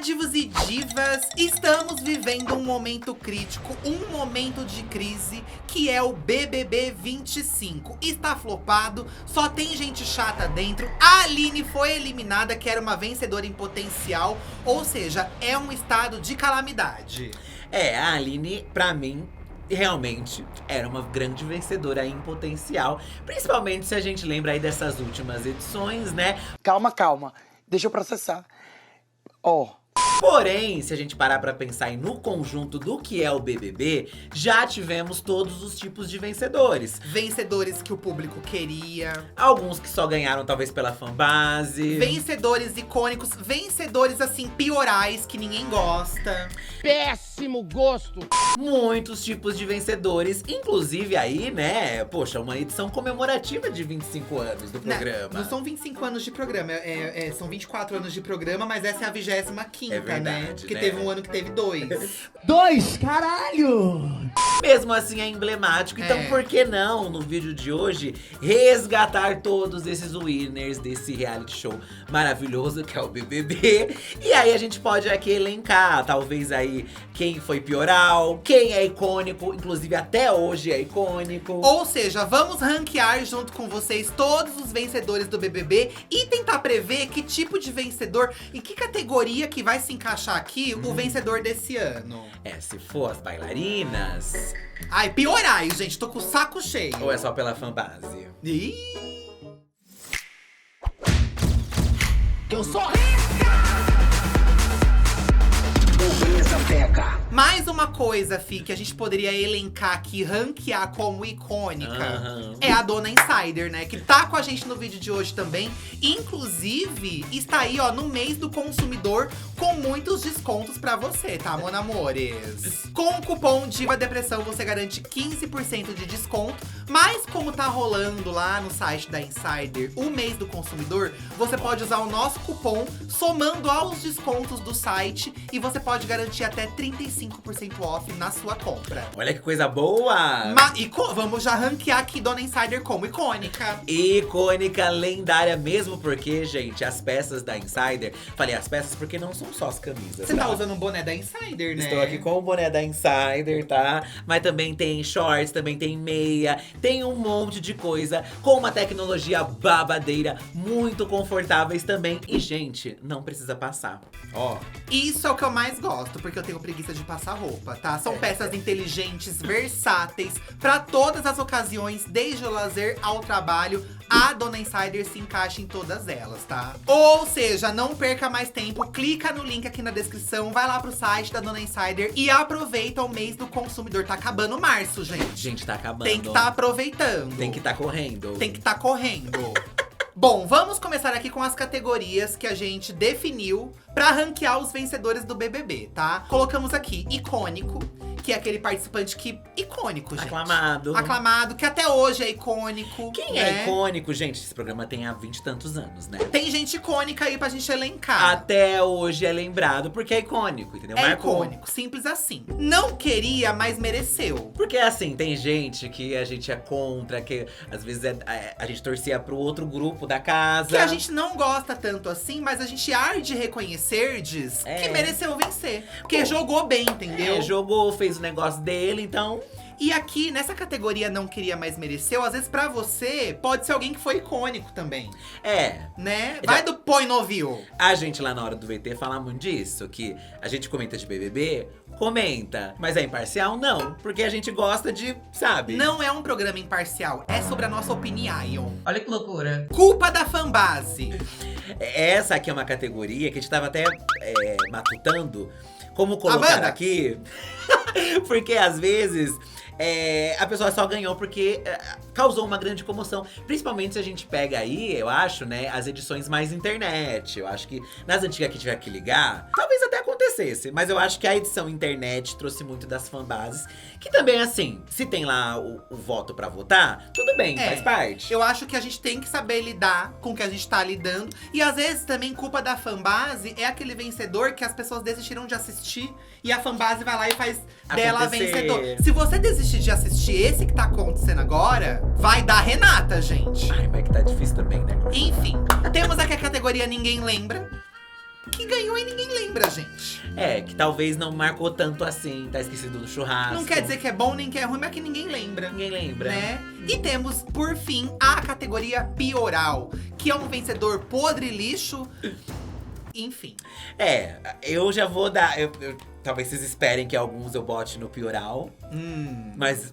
Divos e divas, estamos vivendo um momento crítico, um momento de crise, que é o BBB 25. Está flopado, só tem gente chata dentro. A Aline foi eliminada, que era uma vencedora em potencial, ou seja, é um estado de calamidade. A Aline, pra mim, realmente era uma grande vencedora em potencial. Principalmente se a gente lembra aí dessas últimas edições, né? Calma. Deixa eu processar. Porém, se a gente parar pra pensar aí no conjunto do que é o BBB, já tivemos todos os tipos de vencedores. Vencedores que o público queria. Alguns que só ganharam talvez pela fanbase. Vencedores icônicos, vencedores assim, piorais, que ninguém gosta. Péssimo gosto! Muitos tipos de vencedores, inclusive aí, né, poxa, uma edição comemorativa de 25 anos do programa. Não são 25 anos de programa, são 24 anos de programa, mas essa é a 25ª, É verdade, né? Porque né? teve um ano que teve 2. 2, caralho! Mesmo assim é emblemático, então por que não, no vídeo de hoje, resgatar todos esses winners desse reality show maravilhoso que é o BBB. E aí a gente pode aqui elencar, talvez aí, quem foi pioral, quem é icônico, inclusive até hoje é icônico. Ou seja, vamos ranquear junto com vocês todos os vencedores do BBB e tentar prever que tipo de vencedor, em que categoria que vai se encaixar aqui o vencedor desse ano. Se for as bailarinas, Ai, piorais, gente, tô com o saco cheio. ou é só pela fanbase? Ih! Eu sou Mais uma coisa, Fi, que a gente poderia elencar aqui, ranquear como icônica, é a Dona Insider, né? Que tá com a gente no vídeo de hoje também. Inclusive, está aí, ó, no mês do consumidor, com muitos descontos pra você, tá, mon amores? Com o cupom Diva Depressão, você garante 15% de desconto. Mas como tá rolando lá no site da Insider o mês do consumidor, você pode usar o nosso cupom somando aos descontos do site e você pode garantir até 35% off na sua compra. Olha que coisa boa! Vamos já ranquear aqui Dona Insider como icônica. Icônica, lendária mesmo, porque, gente, as peças da Insider… Falei as peças porque não são só as camisas, Você tá usando um boné da Insider, né? Estou aqui com o boné da Insider, tá? Mas também tem shorts, também tem meia, tem um monte de coisa com uma tecnologia babadeira, muito confortáveis também. E, gente, não precisa passar. Isso é o que eu mais gosto, porque eu tenho preguiça de passar roupa, tá? São peças inteligentes, versáteis, pra todas as ocasiões, desde o lazer ao trabalho. A Dona Insider se encaixa em todas elas, tá? Ou seja, não perca mais tempo, clica no link aqui na descrição, vai lá pro site da Dona Insider e aproveita o mês do consumidor. Tá acabando março, gente. Gente, tá acabando. Tem que tá aproveitando. Tem que tá correndo. Tem que tá correndo. Bom, vamos começar aqui com as categorias que a gente definiu pra ranquear os vencedores do BBB, tá? Colocamos aqui icônico, que é aquele participante que… icônico, gente. Aclamado. Aclamado, que até hoje é icônico. Quem né? é icônico, gente? Esse programa tem há 20 e tantos anos, né? Tem gente icônica aí pra gente elencar. Até hoje é lembrado porque é icônico, entendeu? É Marcou. icônico, simples assim. Não queria, mas mereceu. Porque assim, tem gente que a gente é contra, que às vezes a gente torcia pro outro grupo da casa. Que a gente não gosta tanto assim, mas a gente há de reconhecer que mereceu vencer. Porque jogou bem, entendeu? Jogou, fez o negócio dele, então… E aqui, nessa categoria não queria, mas mereceu, às vezes pra você, pode ser alguém que foi icônico também. Né? Vai do põe no ouviu. A gente lá na hora do VT fala muito disso, que a gente comenta de BBB, comenta. Mas é imparcial? Não. Porque a gente gosta de, sabe? Não é um programa imparcial, é sobre a nossa opinião. Olha que loucura. Culpa da fanbase. Essa aqui é uma categoria que a gente tava até matutando como colocar Amanda. aqui. Porque às vezes… a pessoa só ganhou porque causou uma grande comoção. Principalmente se a gente pega aí, eu acho, né, as edições mais internet. Eu acho que nas antigas que tiver que ligar, talvez até acontecesse. Mas eu acho que a edição internet trouxe muito das fanbases. Que também, assim, se tem lá o voto pra votar, tudo bem, faz parte. Eu acho que a gente tem que saber lidar com o que a gente tá lidando. E às vezes também culpa da fanbase é aquele vencedor que as pessoas desistiram de assistir. E a fanbase vai lá e faz dela vencedor. Se você desistir de assistir esse que tá acontecendo agora, vai dar Renata, gente. Ai, mas que tá difícil também, né? Enfim, temos aqui a categoria Ninguém Lembra. que ganhou e ninguém lembra, gente. É, que talvez não marcou tanto assim, tá esquecido no churrasco. Não quer dizer que é bom nem que é ruim, mas que ninguém lembra. Ninguém lembra. Né? E temos, por fim, a categoria Pioral, que é um vencedor podre lixo. Enfim. É, eu já vou dar. Talvez vocês esperem que alguns eu bote no Pioral. Mas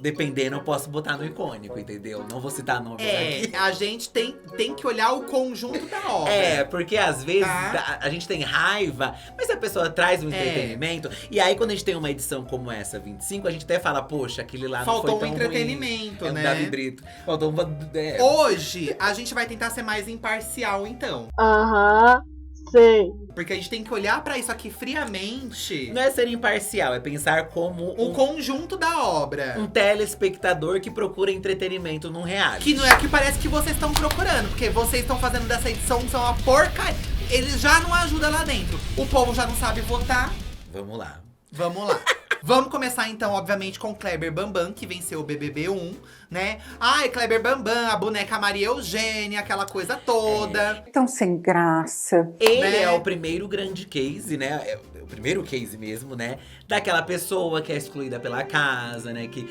dependendo, eu posso botar no icônico, entendeu? Não vou citar nomes aqui. A gente tem que olhar o conjunto da obra. É, porque às vezes Tá. a gente tem raiva, mas a pessoa traz um entretenimento. E aí, quando a gente tem uma edição como essa, 25, a gente até fala, poxa, aquele lá Faltou não foi um tão entretenimento, ruim. né? Davi Brito. Faltou uma. Hoje, a gente vai tentar ser mais imparcial, então. Aham, sei. Porque a gente tem que olhar pra isso aqui friamente. Não é ser imparcial, é pensar como O conjunto da obra. um telespectador que procura entretenimento num reality. Que não é o que parece que vocês estão procurando. Porque vocês estão fazendo dessa edição são uma porcaria. Eles já não ajudam lá dentro. O povo já não sabe votar. Vamos lá. Vamos lá. Vamos começar então, obviamente, com Kleber Bambam, que venceu o BBB 1, né? Ai, Kleber Bambam, a boneca Maria Eugênia, aquela coisa toda. Tão sem graça. Ele Né? é o primeiro grande case, né? É o primeiro case mesmo, né? Daquela pessoa que é excluída pela casa, né? Que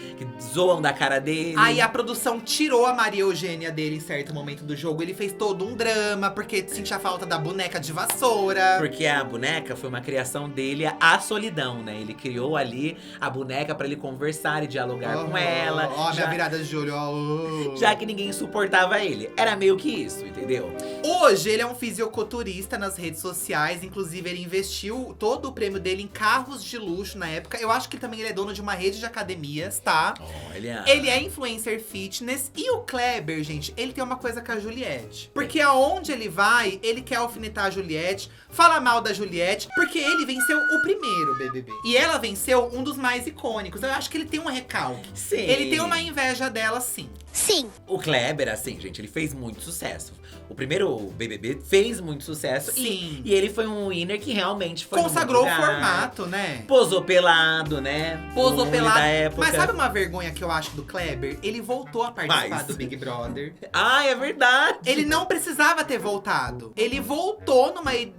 zoam da cara dele. Aí a produção tirou a Maria Eugênia dele em certo momento do jogo. Ele fez todo um drama, porque sentia falta da boneca de vassoura. Porque a boneca foi uma criação dele, a solidão, né? Ele criou ali a boneca pra ele conversar e dialogar com ela. Ó, minha já, virada de olho, ó. já que ninguém suportava ele. Era meio que isso, entendeu? Hoje ele é um fisiculturista nas redes sociais. Inclusive, ele investiu todo o prêmio dele em carros de luxo na época. Eu acho que também ele é dono de uma rede de academias, tá? Olha. Ele é influencer fitness. E o Kleber, gente, ele tem uma coisa com a Juliette. Porque aonde ele vai, ele quer alfinetar a Juliette, fala mal da Juliette, porque ele venceu o primeiro BBB. E ela venceu um dos mais icônicos. Eu acho que ele tem um recalque. Sim. Ele tem uma inveja dela, sim. Sim. O Kleber, assim, gente, ele fez muito sucesso. O primeiro BBB fez muito sucesso. Sim. E ele foi um winner que realmente foi Consagrou no o lugar. formato, né? Posou pelado, né? Posou O pelado. da época. Mas sabe uma vergonha que eu acho do Kleber? Ele voltou a participar Mas. do Big Brother. Ah, é verdade! Ele não precisava ter voltado. Ele voltou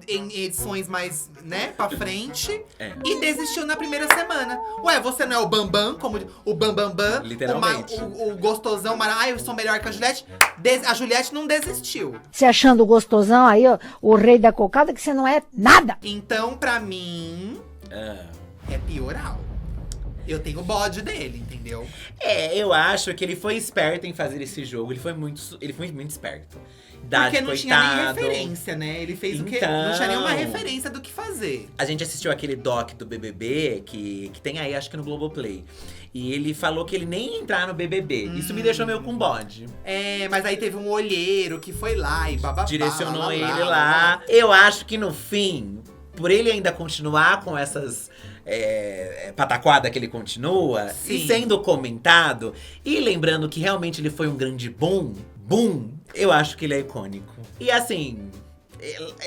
em edições mais, né, pra frente. É. E desistiu na primeira semana. Ué, você não é o Bambam, como o Bambambam? Literalmente. O gostosão, ai, eu sou melhor que a Juliette. A Juliette não desistiu. Se achando gostosão aí, ó, o rei da cocada, que você não é nada. Então, pra mim, é Pioral. Eu tenho o bode dele, entendeu? É, eu acho que ele foi esperto em fazer esse jogo. Ele foi muito esperto. Idade, Porque não tinha nem coitado. referência, né? Ele fez o quê? Então. Não tinha nenhuma referência do que fazer. A gente assistiu aquele doc do BBB, que tem aí, acho que no Globoplay. E ele falou que ele nem ia entrar no BBB. Isso me deixou meio com bode. É, mas aí teve um olheiro que foi lá e bababá. Direcionou ele lá. lá. Eu acho que no fim, por ele ainda continuar com essas pataquada que ele continua, Sim. e sendo comentado, e lembrando que realmente ele foi um grande boom, eu acho que ele é icônico. E assim,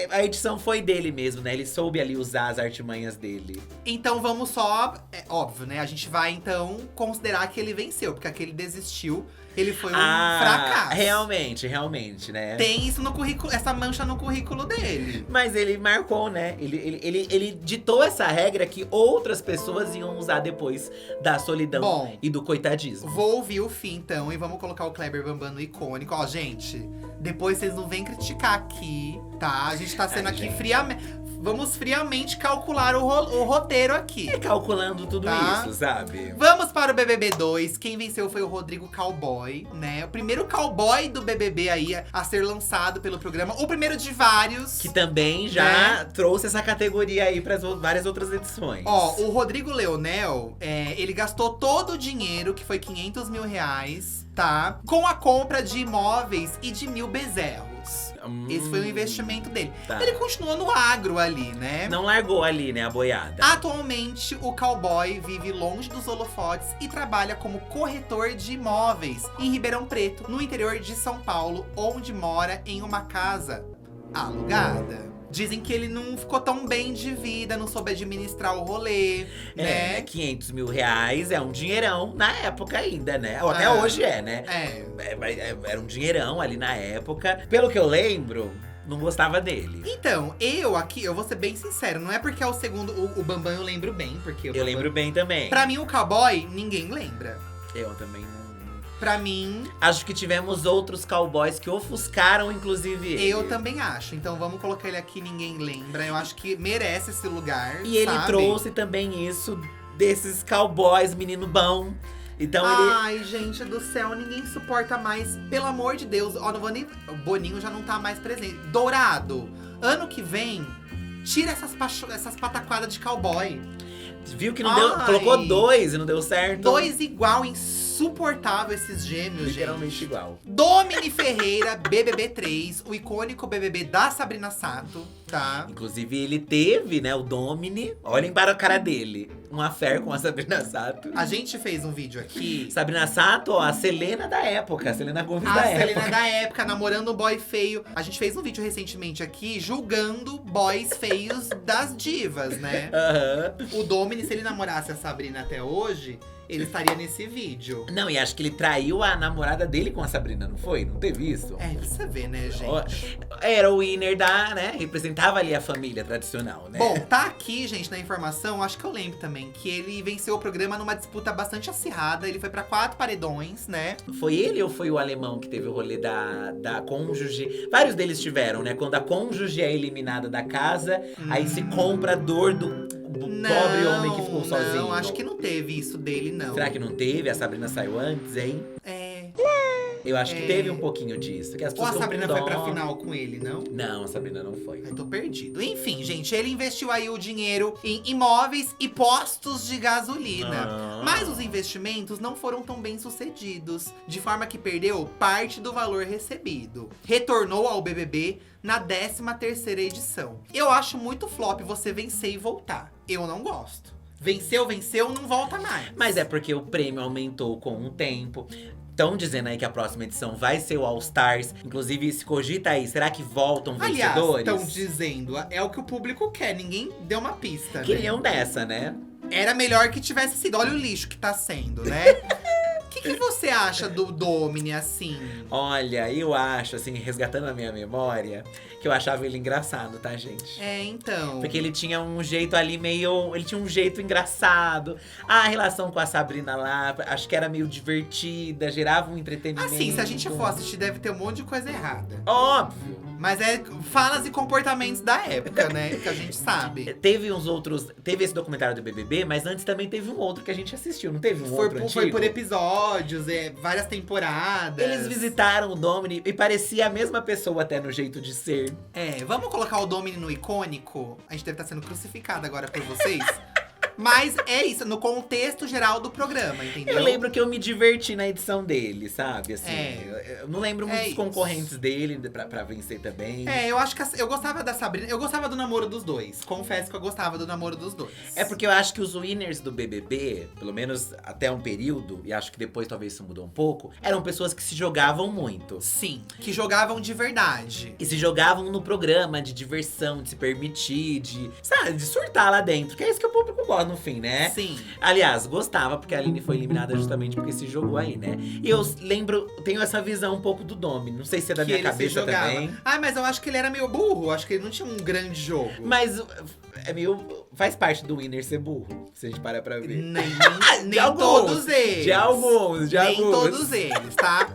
a edição foi dele mesmo, né? Ele soube ali usar as artimanhas dele. Então vamos só… É óbvio, né? A gente vai, então, considerar que ele venceu. Porque aquele desistiu, ele foi um fracasso. Realmente, né? Tem isso no currículo, essa mancha no currículo dele. Mas ele marcou, né? Ele ditou essa regra que outras pessoas iam usar depois da solidão Bom, e do coitadismo. Vou ouvir o fim, então, e vamos colocar o Kleber Bambam no icônico. Ó, gente, depois vocês não vêm criticar aqui, tá? A gente tá sendo Ai, aqui gente. friamente… Vamos friamente calcular o roteiro aqui. E calculando tudo Tá. isso, sabe? Vamos para o BBB 2. Quem venceu foi o Rodrigo Cowboy, né? O primeiro cowboy do BBB aí a ser lançado pelo programa. O primeiro de vários. Que também já trouxe essa categoria aí para várias outras edições. Ó, o Rodrigo Leonel, ele gastou todo o dinheiro, que foi 500 mil reais, tá? Com a compra de imóveis e de 1000 bezerros. Esse foi o investimento dele. Tá. Ele continuou no agro ali, né? Não largou ali, né, a boiada. Atualmente, o cowboy vive longe dos holofotes e trabalha como corretor de imóveis em Ribeirão Preto, no interior de São Paulo, onde mora em uma casa alugada. Dizem que ele não ficou tão bem de vida, não soube administrar o rolê, né? 500 mil reais é um dinheirão na época ainda, né? Ou até hoje é, né? É. Era um dinheirão ali na época. Pelo que eu lembro, não gostava dele. Então, eu vou ser bem sincero, não é porque é o segundo, o Bambam eu lembro bem, porque Eu lembro bem também. Pra mim, o cowboy, ninguém lembra. Eu também não. Pra mim, Acho que tivemos outros cowboys que ofuscaram, inclusive ele. eu também acho. Então vamos colocar ele aqui, ninguém lembra. Eu acho que merece esse lugar. E ele sabe? trouxe também isso desses cowboys, menino bom. Então Ai, gente do céu, ninguém suporta mais. Pelo amor de Deus. Ó, não vou nem. O Boninho já não tá mais presente. Dourado, ano que vem, tira essas pataquadas de cowboy. ele viu que não deu. Ai. Colocou 2 e não deu certo. 2 igual, insuportável esses gêmeos, Literalmente gente. igual. Domini Ferreira, BBB 3, o icônico BBB da Sabrina Sato, tá? Inclusive, ele teve, né, o Domini. Olhem para a cara dele. Um affair com a Sabrina Sato. A gente fez um vídeo aqui. Sabrina Sato, ó, a Selena da época. A Selena Gomes A da Selena época. da época, namorando um boy feio. A gente fez um vídeo recentemente aqui, julgando boys feios das divas, né? Aham. O Domini, se ele namorasse a Sabrina até hoje, ele estaria nesse vídeo. Não, e acho que ele traiu a namorada dele com a Sabrina, não foi? Não teve isso? É, pra você ver, né, Ó, gente? era o winner da, né? Representava ali a família tradicional, né? Bom, tá aqui, gente, na informação, acho que eu lembro também, que ele venceu o programa numa disputa bastante acirrada. Ele foi pra 4 paredões, né? Foi ele ou foi o alemão que teve o rolê da cônjuge? Vários deles tiveram, né? Quando a cônjuge é eliminada da casa, aí se compra a dor do pobre homem que ficou sozinho. Não, acho que não teve isso dele, não. Será que não teve? A Sabrina saiu antes, hein? É. Eu acho que teve um pouquinho disso. Que as Ou a pessoas ficam Sabrina com foi dó. pra final com ele, não? Não, a Sabrina não foi. Ai, tô perdido. Enfim, gente, ele investiu aí o dinheiro em imóveis e postos de gasolina. Ah. Mas os investimentos não foram tão bem sucedidos, de forma que perdeu parte do valor recebido. Retornou ao BBB na 13ª edição. Eu acho muito flop você vencer e voltar. Eu não gosto. Venceu, não volta mais. Mas é porque o prêmio aumentou com o tempo. Estão dizendo aí que a próxima edição vai ser o All Stars. Inclusive, se cogita aí, será que voltam Aliás, vencedores? estão dizendo, é o que o público quer, ninguém deu uma pista, né? Queriam dessa, né? Era melhor que tivesse sido. Olha o lixo que tá sendo, né? O que você acha do Domini, assim? Olha, eu acho, assim, resgatando a minha memória, que eu achava ele engraçado, tá, gente? É, então. Porque ele tinha um jeito ali meio… Ele tinha um jeito engraçado. A relação com a Sabrina lá, acho que era meio divertida, gerava um entretenimento. Assim, se a gente for assistir, deve ter um monte de coisa errada. Óbvio. Mas é falas e comportamentos da época, né? Que a gente sabe. Teve uns outros… Teve esse documentário do BBB, mas antes também teve um outro que a gente assistiu, não teve um outro Foi antigo? por episódios, várias temporadas. Eles visitaram o Domini e parecia a mesma pessoa até no jeito de ser. É, vamos colocar o Domini no icônico? A gente deve estar sendo crucificado agora por vocês. Mas é isso, no contexto geral do programa, entendeu? Eu lembro que eu me diverti na edição dele, sabe? Assim, É. eu não lembro muito dos isso. concorrentes dele pra vencer também. É, eu acho que eu gostava da Sabrina, eu gostava do namoro dos dois. Confesso que eu gostava do namoro dos dois. É porque eu acho que os winners do BBB, pelo menos até um período, e acho que depois talvez isso mudou um pouco, eram pessoas que se jogavam muito. Sim, que jogavam de verdade. E se jogavam no programa de diversão, de se permitir, de, sabe, de surtar lá dentro. Que é isso que o público gosta no fim, né? Sim. Aliás, gostava, porque a Aline foi eliminada justamente porque se jogou aí, né? E eu lembro, tenho essa visão um pouco do Domini. Não sei se é da Que minha ele se cabeça jogava. também. Ah, mas eu acho que ele era meio burro. Acho que ele não tinha um grande jogo. Mas é meio. Faz parte do winner ser burro, se a gente parar pra ver. Nem alguns, todos eles. De alguns, de Nem alguns. todos eles, tá?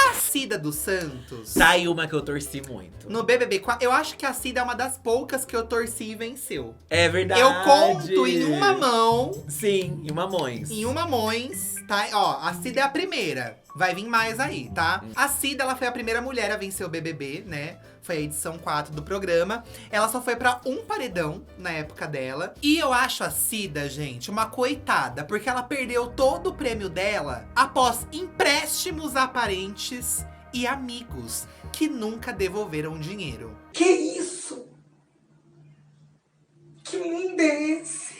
A Cida dos Santos. Tá aí uma que eu torci muito. No BBB, eu acho que a Cida é uma das poucas que eu torci e venceu. É verdade. Eu conto em uma mão. Sim, em Mamões. Em uma Mões, tá? Ó, a Cida é a primeira. Vai vir mais aí, tá? A Cida, ela foi a primeira mulher a vencer o BBB, né? Foi a edição 4 do programa. Ela só foi pra um paredão na época dela. E eu acho a Cida, gente, uma coitada. Porque ela perdeu todo o prêmio dela após empréstimos aparentes e amigos que nunca devolveram dinheiro. Que isso? Que mundo é esse?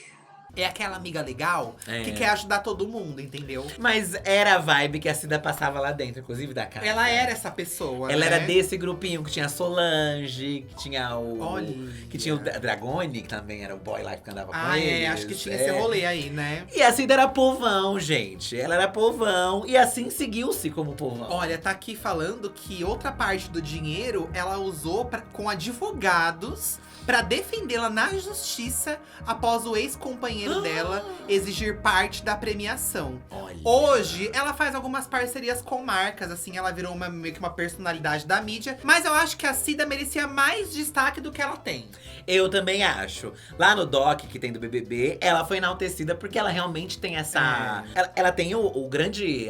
É aquela amiga legal que quer ajudar todo mundo, entendeu? Mas era a vibe que a Cida passava lá dentro, inclusive da casa. Ela era essa pessoa, Ela né? era desse grupinho que tinha a Solange, que tinha o. Olha. Que tinha o Dragoni, que também era o boy lá que andava com Ah, eles. acho que tinha esse rolê aí, né? E a Cida era povão, gente. Ela era povão. E assim seguiu-se como povão. Olha, tá aqui falando que outra parte do dinheiro ela usou com advogados pra defendê-la na justiça após o ex-companheiro dela exigir parte da premiação. Olha. Hoje, ela faz algumas parcerias com marcas, assim, ela virou meio que uma personalidade da mídia. Mas eu acho que a Cida merecia mais destaque do que ela tem. Eu também acho. Lá no doc que tem do BBB, ela foi enaltecida porque ela realmente tem essa… Ela tem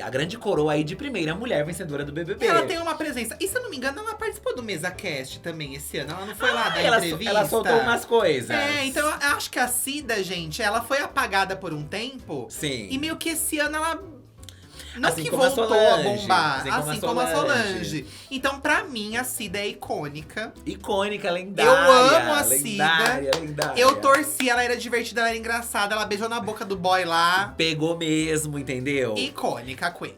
a grande coroa aí de primeira mulher vencedora do BBB. Ela tem uma presença. E se eu não me engano, ela participou do MesaCast também esse ano. Ela não foi lá da ela entrevista? Ela soltou umas coisas. Então eu acho que a Cida, gente, ela foi apagada por um tempo. Sim. E meio que esse ano ela… Não Assim que como a voltou a Solange, bombar, assim como a Solange. Então, pra mim, a Cida é icônica. Icônica, lendária. Eu amo a Cida. Lendária. Eu torci, ela era divertida, ela era engraçada. Ela beijou na boca do boy lá. Pegou mesmo, entendeu? Icônica, a Queen.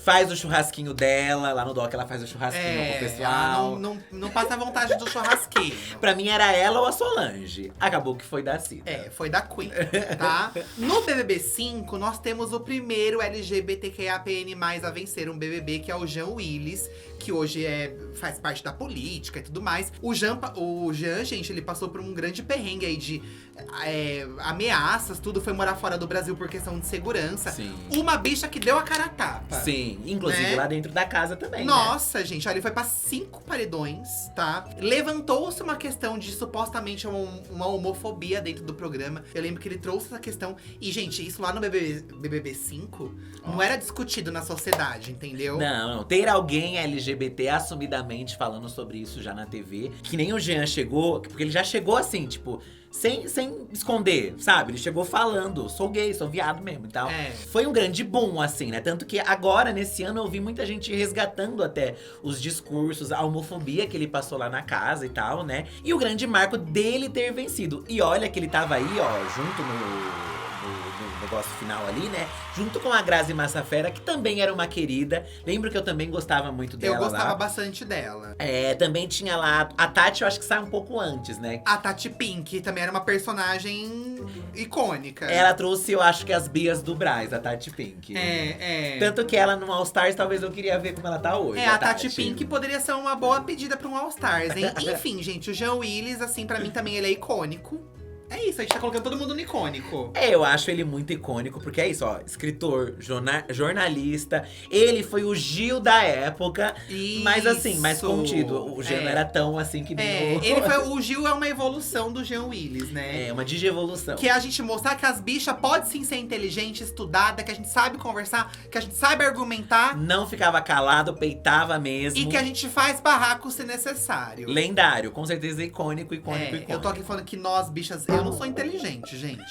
Faz o churrasquinho dela. Lá no doc ela faz o churrasquinho com o pessoal. Ela não passa vontade do churrasquinho. Pra mim era ela ou a Solange. Acabou que foi da Cida. Foi da Queen, tá? No BBB 5, nós temos o primeiro LGBTQIAPN+, a vencer um BBB, que é o Jean Willis. Que hoje faz parte da política e tudo mais. O Jean, gente, ele passou por um grande perrengue aí de ameaças, tudo. Foi morar fora do Brasil por questão de segurança. Sim. Uma bicha que deu a cara a tapa. Sim, inclusive né? lá dentro da casa também, Nossa, gente, olha, ele foi pra 5 paredões, tá? Levantou-se uma questão de supostamente uma homofobia dentro do programa. Eu lembro que ele trouxe essa questão. E, gente, isso lá no BBB 5 não era discutido na sociedade, entendeu? Não. Ter alguém LGBT assumidamente falando sobre isso já na TV. Que nem o Jean chegou, porque ele já chegou assim, tipo… Sem esconder, sabe? Ele chegou falando, sou gay, sou viado mesmo e tal. Foi um grande boom, assim, né? Tanto que agora, nesse ano, eu vi muita gente resgatando até os discursos, a homofobia que ele passou lá na casa e tal, né? E o grande marco dele ter vencido. E olha que ele tava aí, ó, junto no negócio final ali, né? Junto com a Grazi Massafera, que também era uma querida. Lembro que eu também gostava muito dela. Eu gostava lá. bastante dela. Também tinha lá… A Tati, eu acho que sai um pouco antes, né? A Tati Pink também era uma personagem icônica. Ela trouxe, eu acho que as bias do Brás, a Tati Pink. Tanto que ela no All Stars, talvez eu queria ver como ela tá hoje. A Tati Pink poderia ser uma boa pedida pra um All Stars, hein? Enfim, gente, o Jean Willis, assim, pra mim também ele é icônico. É isso, a gente tá colocando todo mundo no icônico. Eu acho ele muito icônico, porque é isso, ó. Escritor, jornalista. Ele foi o Gil da época. Isso. Mas assim, mais contido. O Gil não era tão assim que nem o Gil é uma evolução do Jean Willis, né? Uma digievolução. Que é a gente mostrar que as bichas podem sim ser inteligente, estudada, que a gente sabe conversar, que a gente sabe argumentar. Não ficava calado, peitava mesmo. E que a gente faz barraco se necessário. Lendário, com certeza icônico. Eu tô aqui falando que nós, bichas, eu não sou inteligente, gente.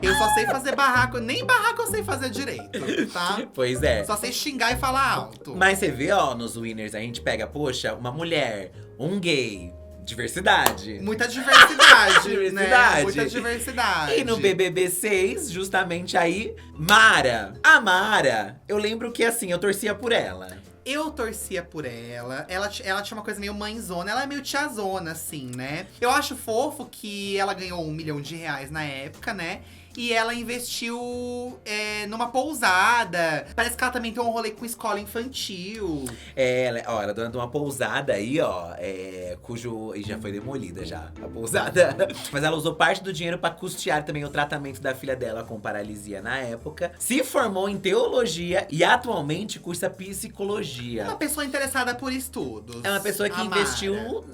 Eu só sei fazer barraco, nem barraco eu sei fazer direito, tá? Pois é. Só sei xingar e falar alto. Mas você vê, ó, nos winners, a gente pega, poxa, uma mulher, um gay, diversidade. Muita diversidade, Diversidade. né? Muita diversidade. E no BBB 6, justamente aí, Mara. A Mara, eu lembro que assim, eu torcia por ela. Eu torcia por ela. Ela tinha uma coisa meio mãezona. Ela é meio tiazona, assim, né? Eu acho fofo que ela ganhou R$1 milhão na época, né? E ela investiu numa pousada. Parece que ela também tem um rolê com escola infantil. Ela é dona de uma pousada aí, ó. E já foi demolida já, a pousada. Mas ela usou parte do dinheiro pra custear também o tratamento da filha dela com paralisia na época. Se formou em teologia e atualmente cursa psicologia. Uma pessoa interessada por estudos. É uma pessoa que investiu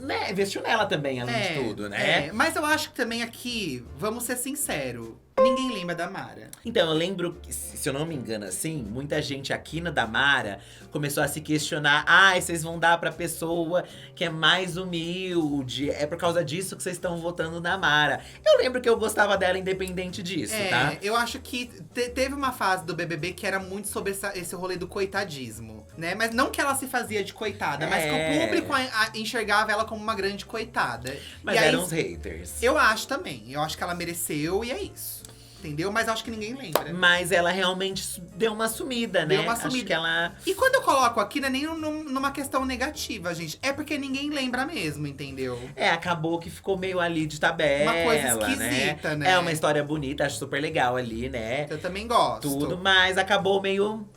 nela também, além de tudo, né? Mas eu acho que também aqui, vamos ser sinceros, ninguém lembra da Mara. Então, eu lembro que, se eu não me engano assim, muita gente aqui na da Mara começou a se questionar. Vocês vão dar pra pessoa que é mais humilde. É por causa disso que vocês estão votando na Mara. Eu lembro que eu gostava dela independente disso, tá? Eu acho que teve uma fase do BBB que era muito sobre esse rolê do coitadismo, né? Mas não que ela se fazia de coitada, mas que o público enxergava ela como uma grande coitada. Mas eram os haters. Eu acho também. Eu acho que ela mereceu e é isso. entendeu? Mas acho que ninguém lembra. Mas ela realmente deu uma sumida, né? Deu uma Acho sumida. que ela… E quando eu coloco aqui, não é nem numa questão negativa, gente. É porque ninguém lembra mesmo, entendeu? acabou que ficou meio ali de tabela, Uma coisa esquisita, né? É uma história bonita, acho super legal ali, né? Eu também gosto. Tudo, mas acabou meio…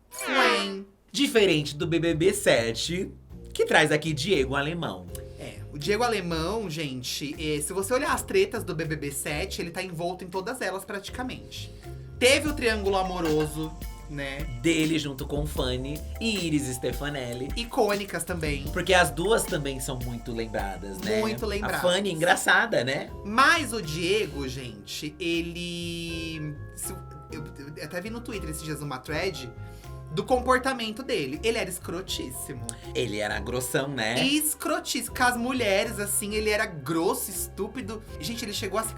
Fuem. Diferente do BBB 7, que traz aqui Diego Alemão. O Diego Alemão, gente, se você olhar as tretas do BBB 7, ele tá envolto em todas elas praticamente. Teve o triângulo amoroso, né? Dele junto com Fanny e Iris Stefanelli. Icônicas também. Porque as duas também são muito lembradas, né? Muito lembradas. A Fanny, engraçada, né? Mas o Diego, gente, eu até vi no Twitter esses dias uma thread do comportamento dele. Ele era escrotíssimo. Ele era grossão, né? Escrotíssimo. Com as mulheres, assim, ele era grosso, estúpido. Gente, ele chegou a se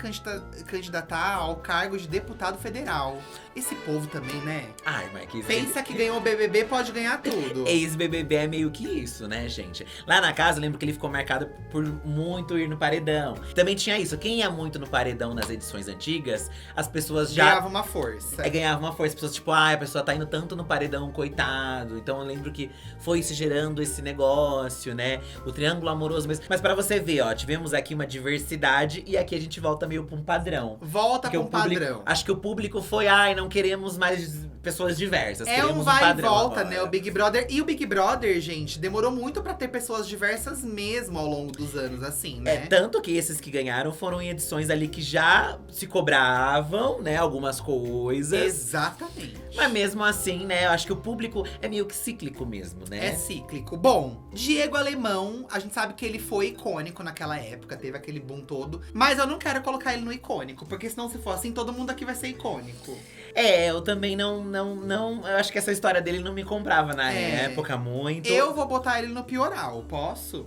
candidatar ao cargo de deputado federal. Esse povo também, né? Ai, mas que… Pensa que ganhou o BBB, pode ganhar tudo. Ex-BBB é meio que isso, né, gente? Lá na casa, eu lembro que ele ficou marcado por muito ir no paredão. Também tinha isso, quem ia muito no paredão nas edições antigas, as pessoas já… Ganhava uma força. Ganhava uma força. As pessoas, tipo, a pessoa tá indo tanto no paredão, coitado. Então eu lembro que foi se gerando esse negócio, né? O triângulo amoroso mesmo. Mas pra você ver, ó, tivemos aqui uma diversidade e aqui a gente volta meio pra um padrão. Volta Porque pra um o público, padrão. acho que o público foi, não queremos mais pessoas diversas. É queremos um vai e padrão volta, agora. né? O Big Brother. E o Big Brother, gente, demorou muito pra ter pessoas diversas mesmo ao longo dos anos, assim, né? Tanto que esses que ganharam foram em edições ali que já se cobravam, né? Algumas coisas. Exatamente. Mas mesmo assim, né? Eu acho que o público é meio que cíclico mesmo, né? É cíclico. Bom, Diego Alemão, a gente sabe que ele foi icônico naquela época, teve aquele boom todo. Mas eu não quero colocar ele no icônico, porque senão se for assim, todo mundo aqui vai ser icônico. Eu também não. Eu acho que essa história dele não me comprava na época muito. Eu vou botar ele no pioral, posso?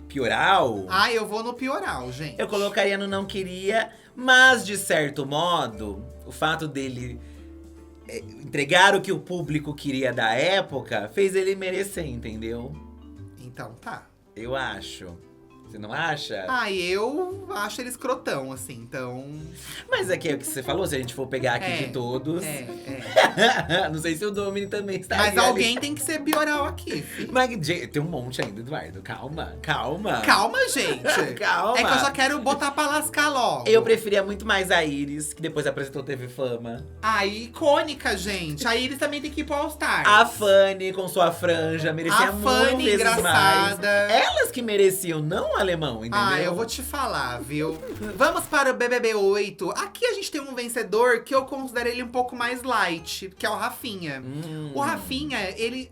Pioral? Eu vou no pioral, gente. Eu colocaria no não queria, mas de certo modo, o fato dele entregar o que o público queria da época fez ele merecer, entendeu? Então tá. Eu acho. Você não acha? Eu acho ele escrotão, assim, então… Mas é que é o que você falou, se a gente for pegar aqui de todos… Não sei se o Domini também está Mas ali. alguém tem que ser pioral aqui, filho. Mas tem um monte ainda, Eduardo. Calma. Calma, gente. Calma. É que eu só quero botar pra lascar logo. Eu preferia muito mais a Iris, que depois apresentou TV Fama. Icônica, gente. A Iris também tem que ir pro All Stars. A Fanny, com sua franja, merecia A muito Fanny vezes engraçada. mais. Elas que mereciam, não o Alemão, entendeu? Eu vou te falar, viu? Vamos para o BBB 8. Aqui a gente tem um vencedor que eu considero ele um pouco mais light, que é o Rafinha. O Rafinha, ele…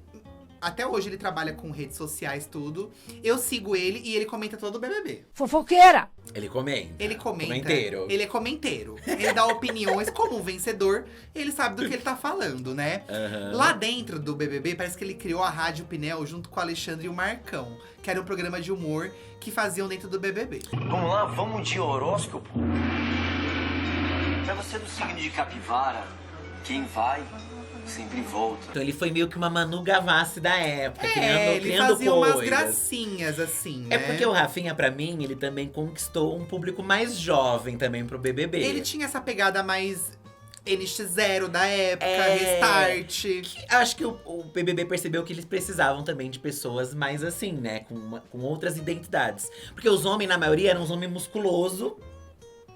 Até hoje ele trabalha com redes sociais, tudo. Eu sigo ele e ele comenta todo o BBB. Fofoqueira! Ele comenta. Ele comenta. Comenteiro. Ele é comenteiro. Ele dá opiniões como um vencedor. Ele sabe do que ele tá falando, né? Lá dentro do BBB, parece que ele criou a Rádio Pinel junto com o Alexandre e o Marcão. Que era um programa de humor que faziam dentro do BBB. Vamos lá, vamos de horóscopo. Pra você do signo de Capivara, quem vai, sempre volta. Então ele foi meio que uma Manu Gavassi da época, Ele criando fazia coisas. umas gracinhas, assim, né? É porque o Rafinha, pra mim, ele também conquistou um público mais jovem também pro BBB. Ele tinha essa pegada mais NX0 da época, Restart. Acho que o BBB percebeu que eles precisavam também de pessoas mais assim, né? Com outras identidades. Porque os homens, na maioria, eram uns homens musculosos.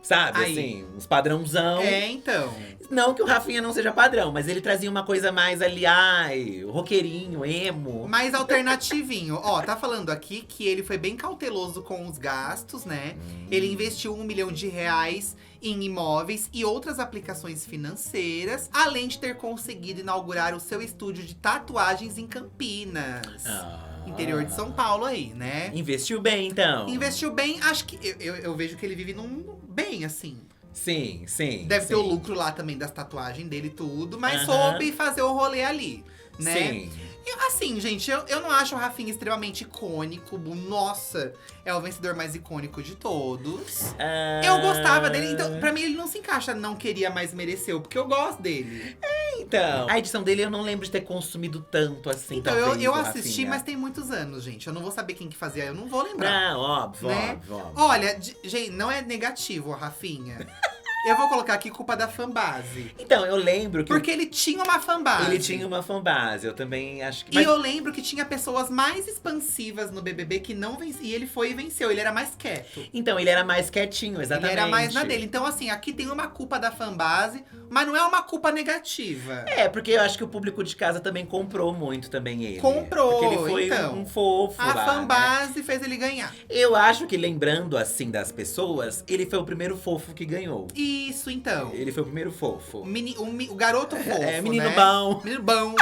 Sabe, assim, uns padrãozão. Então. Não que o Rafinha não seja padrão, mas ele trazia uma coisa mais ali, roqueirinho, emo. Mais alternativinho. Ó, tá falando aqui que ele foi bem cauteloso com os gastos, né? Ele investiu R$1 milhão em imóveis e outras aplicações financeiras, além de ter conseguido inaugurar o seu estúdio de tatuagens em Campinas. Interior de São Paulo aí, né? Investiu bem, então. Investiu bem, acho que… Eu vejo que ele vive bem, assim. Sim. Deve ter o lucro lá também das tatuagens dele e tudo, mas soube fazer o rolê ali, né? Sim. E, assim, gente, eu não acho o Rafinha extremamente icônico. Nossa, é o vencedor mais icônico de todos. Eu gostava dele, então pra mim ele não se encaixa, não queria, mas mereceu, porque eu gosto dele. Então, a edição dele eu não lembro de ter consumido tanto assim, Então, talvez, eu o assisti, Rafinha. mas tem muitos anos, gente. Eu não vou saber quem que fazia, eu não vou lembrar. Não, óbvio, né? óbvio. Olha, gente, não é negativo o Rafinha. Eu vou colocar aqui culpa da fanbase. Então, eu lembro que… Porque ele tinha uma fanbase. ele tinha uma fanbase, eu também acho que… E eu lembro que tinha pessoas mais expansivas no BBB que não venciam. E ele foi e venceu, ele era mais quieto. Então, ele era mais quietinho, exatamente. Ele era mais na dele. Então, assim, aqui tem uma culpa da fanbase, mas não é uma culpa negativa. É, porque eu acho que o público de casa também comprou muito também ele. Comprou, porque ele foi então. um fofo A lá, né? fanbase fez ele ganhar. Eu acho que, lembrando assim das pessoas, ele foi o primeiro fofo que ganhou. Isso, então. Ele foi o primeiro fofo. O garoto fofo, menino né? bom. Menino bom.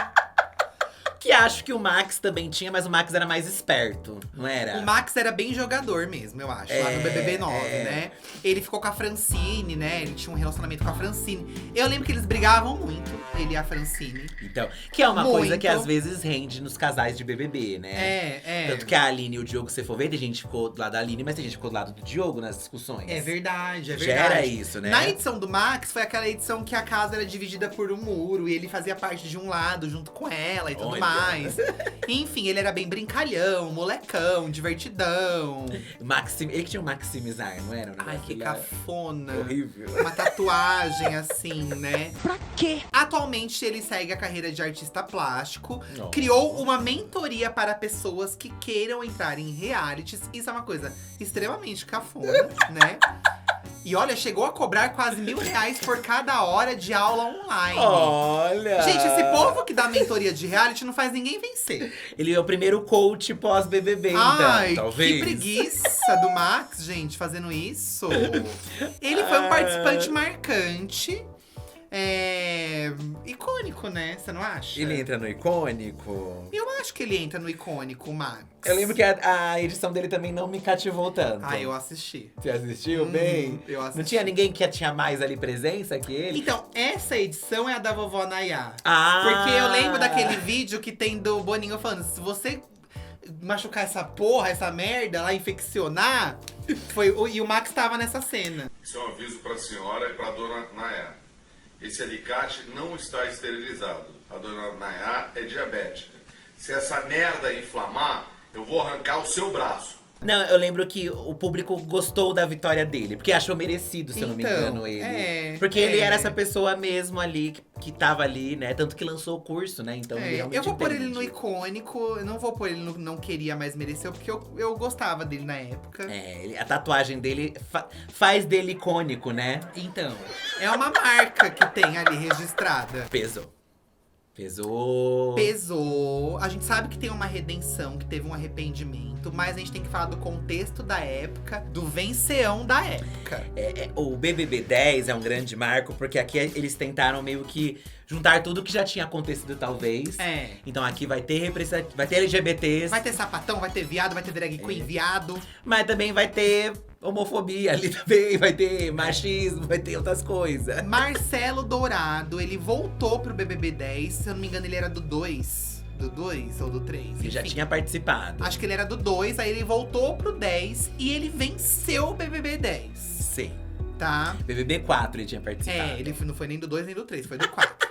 Que acho que o Max também tinha, mas o Max era mais esperto, não era? O Max era bem jogador mesmo, eu acho, lá no BBB 9, né? Ele ficou com a Francine, né? Ele tinha um relacionamento com a Francine. Eu lembro que eles brigavam muito, ele e a Francine. Então, que é uma Muito. coisa que às vezes rende nos casais de BBB, né? É. Tanto que a Aline e o Diogo, se for ver, tem gente que ficou do lado da Aline, mas tem gente que ficou do lado do Diogo nas discussões. É verdade, é Já verdade. era isso, né? Na edição do Max, foi aquela edição que a casa era dividida por um muro. E ele fazia parte de um lado junto com ela e tudo Olha. mais. Enfim, ele era bem brincalhão, molecão, divertidão. Ele que tinha um maximizar, não era? Ai, que cafona. Horrível. Uma tatuagem assim, né? Pra quê? Atualmente ele segue a carreira de artista plástico. Nossa. Criou uma mentoria para pessoas que queiram entrar em realities. Isso é uma coisa extremamente cafona, né? E olha, chegou a cobrar quase R$1.000 por cada hora de aula online. Olha! Gente, esse povo que dá mentoria de reality não faz ninguém vencer. Ele é o primeiro coach pós-BBB, Ai, então, talvez. que preguiça do Max, gente, fazendo isso. Ele foi um participante marcante. Icônico, né? Você não acha? Ele entra no icônico. Eu acho que ele entra no icônico, Max. Eu lembro que a edição dele também não me cativou tanto. Ah, eu assisti. Você assistiu bem? Eu assisti. Não tinha ninguém que tinha mais ali presença que ele? Então, essa edição é a da vovó Nayá. Ah! Porque eu lembro daquele vídeo que tem do Boninho falando, se você machucar essa porra, essa merda lá, infeccionar… E o Max tava nessa cena. Isso é um aviso para a senhora e para a dona Nayá. Esse alicate não está esterilizado. A dona Nayá é diabética. Se essa merda inflamar, eu vou arrancar o seu braço. Não, eu lembro que o público gostou da vitória dele. Porque achou merecido, se eu não me engano, ele. Porque ele era essa pessoa mesmo ali, que tava ali, né? Tanto que lançou o curso, né? Então ele realmente eu vou pôr ele entende. no icônico, eu não vou pôr ele no não queria, mas mereceu, porque eu gostava dele na época. A tatuagem dele faz dele icônico, né? Então, é uma marca que tem ali registrada. Pesou. Pesou. A gente sabe que tem uma redenção, que teve um arrependimento, mas a gente tem que falar do contexto da época, do venceão da época. O BBB 10 é um grande marco, porque aqui eles tentaram meio que juntar tudo que já tinha acontecido, talvez. Então aqui vai ter vai ter LGBTs. Vai ter sapatão, vai ter viado, vai ter drag queen, viado. Mas também vai ter homofobia ali também, vai ter machismo, vai ter outras coisas. Marcelo Dourado, ele voltou pro BBB 10, se eu não me engano ele era do 2. Do 2 ou do 3? Ele já tinha participado. Acho que ele era do 2, aí ele voltou pro 10 e ele venceu o BBB 10. Sim. Tá? BBB 4 ele tinha participado. Ele não foi nem do 2 nem do 3, foi do 4.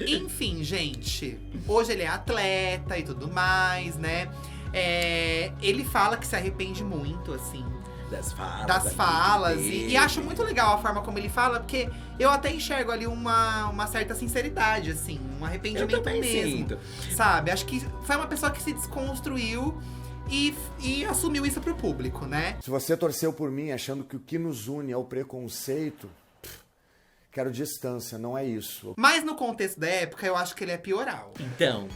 Enfim, gente. Hoje ele é atleta e tudo mais, né? Ele fala que se arrepende muito, assim. Das falas. E acho muito legal a forma como ele fala, porque eu até enxergo ali uma certa sinceridade, assim. Um arrependimento mesmo. Sinto. Sabe? Acho que foi uma pessoa que se desconstruiu e assumiu isso pro público, né? Se você torceu por mim achando que o que nos une é o preconceito, quero distância, não é isso. Mas no contexto da época, eu acho que ele é pioral. Então…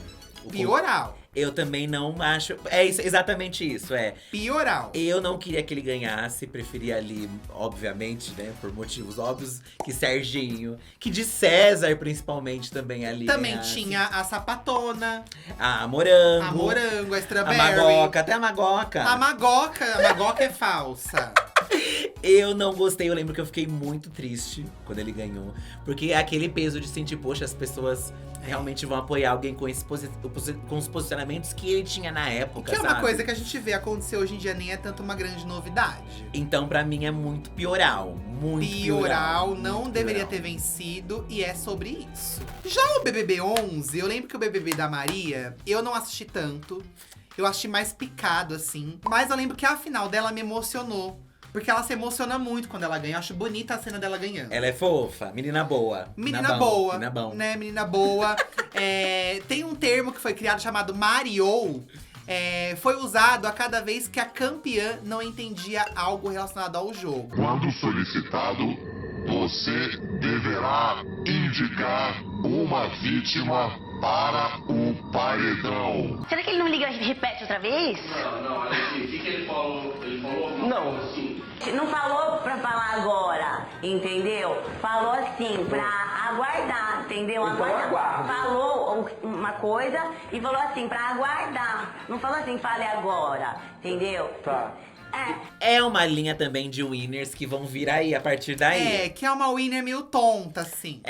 Pioral. Eu também não acho… É isso, exatamente isso, Pioral. Eu não queria que ele ganhasse, preferia ali, obviamente, né, por motivos óbvios, que Serginho, que de César, principalmente, também ali Também ganhasse. tinha a sapatona, A Morango. a morango, a A strawberry. Magoca, até a Magoca. A magoca é falsa. Eu não gostei, eu lembro que eu fiquei muito triste quando ele ganhou. Porque é aquele peso de sentir, poxa, as pessoas realmente vão apoiar alguém com os posicionamentos que ele tinha na época, Que é uma sabe? coisa que a gente vê acontecer hoje em dia, nem é tanto uma grande novidade. Então, pra mim, é muito pioral. Muito Pioral, não muito deveria pioral. ter vencido, e é sobre isso. Já o BBB 11, eu lembro que o BBB da Maria, eu não assisti tanto. Eu assisti mais picado, assim. Mas eu lembro que a final dela me emocionou. Porque ela se emociona muito quando ela ganha. Eu acho bonita a cena dela ganhando. Ela é fofa, menina boa. Menina boa, Menina bom. né? Menina boa. Tem um termo que foi criado chamado Mariou. Foi usado a cada vez que a campeã não entendia algo relacionado ao jogo. Quando solicitado, você deverá indicar uma vítima para o paredão. Será que ele não liga e repete outra vez? Não, o que ele falou? Ele falou Não. assim. Não falou pra falar agora, entendeu? Falou assim, pra aguardar, entendeu? Aguardar. Falou uma coisa e falou assim, pra aguardar. Não falou assim, fale agora, entendeu? Tá. É uma linha também de winners que vão vir aí a partir daí. Que é uma winner meio tonta, assim.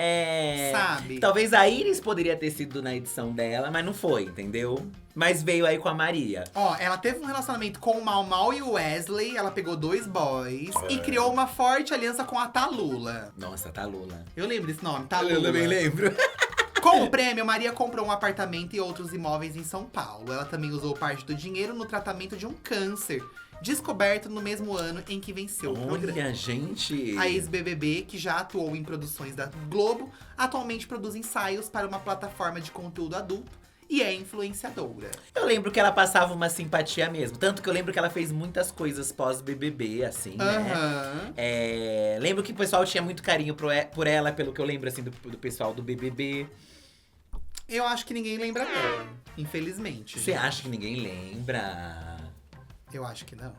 Sabe? Talvez a Iris poderia ter sido na edição dela, mas não foi, entendeu? Mas veio aí com a Maria. Ó, ela teve um relacionamento com o Mau Mau e o Wesley. Ela pegou 2 boys. E criou uma forte aliança com a Talula. Nossa, Talula. Eu lembro desse nome, Talula. Eu também lembro. Com o prêmio, Maria comprou um apartamento e outros imóveis em São Paulo. Ela também usou parte do dinheiro no tratamento de um câncer, descoberto no mesmo ano em que venceu o programa. Olha, gente. A ex-BBB, que já atuou em produções da Globo, atualmente produz ensaios para uma plataforma de conteúdo adulto e é influenciadora. Eu lembro que ela passava uma simpatia mesmo. Tanto que eu lembro que ela fez muitas coisas pós-BBB, assim, né? Lembro que o pessoal tinha muito carinho por ela, pelo que eu lembro, assim, do pessoal do BBB. Eu acho que ninguém lembra dela, infelizmente. Você acha que ninguém lembra? Eu acho que não.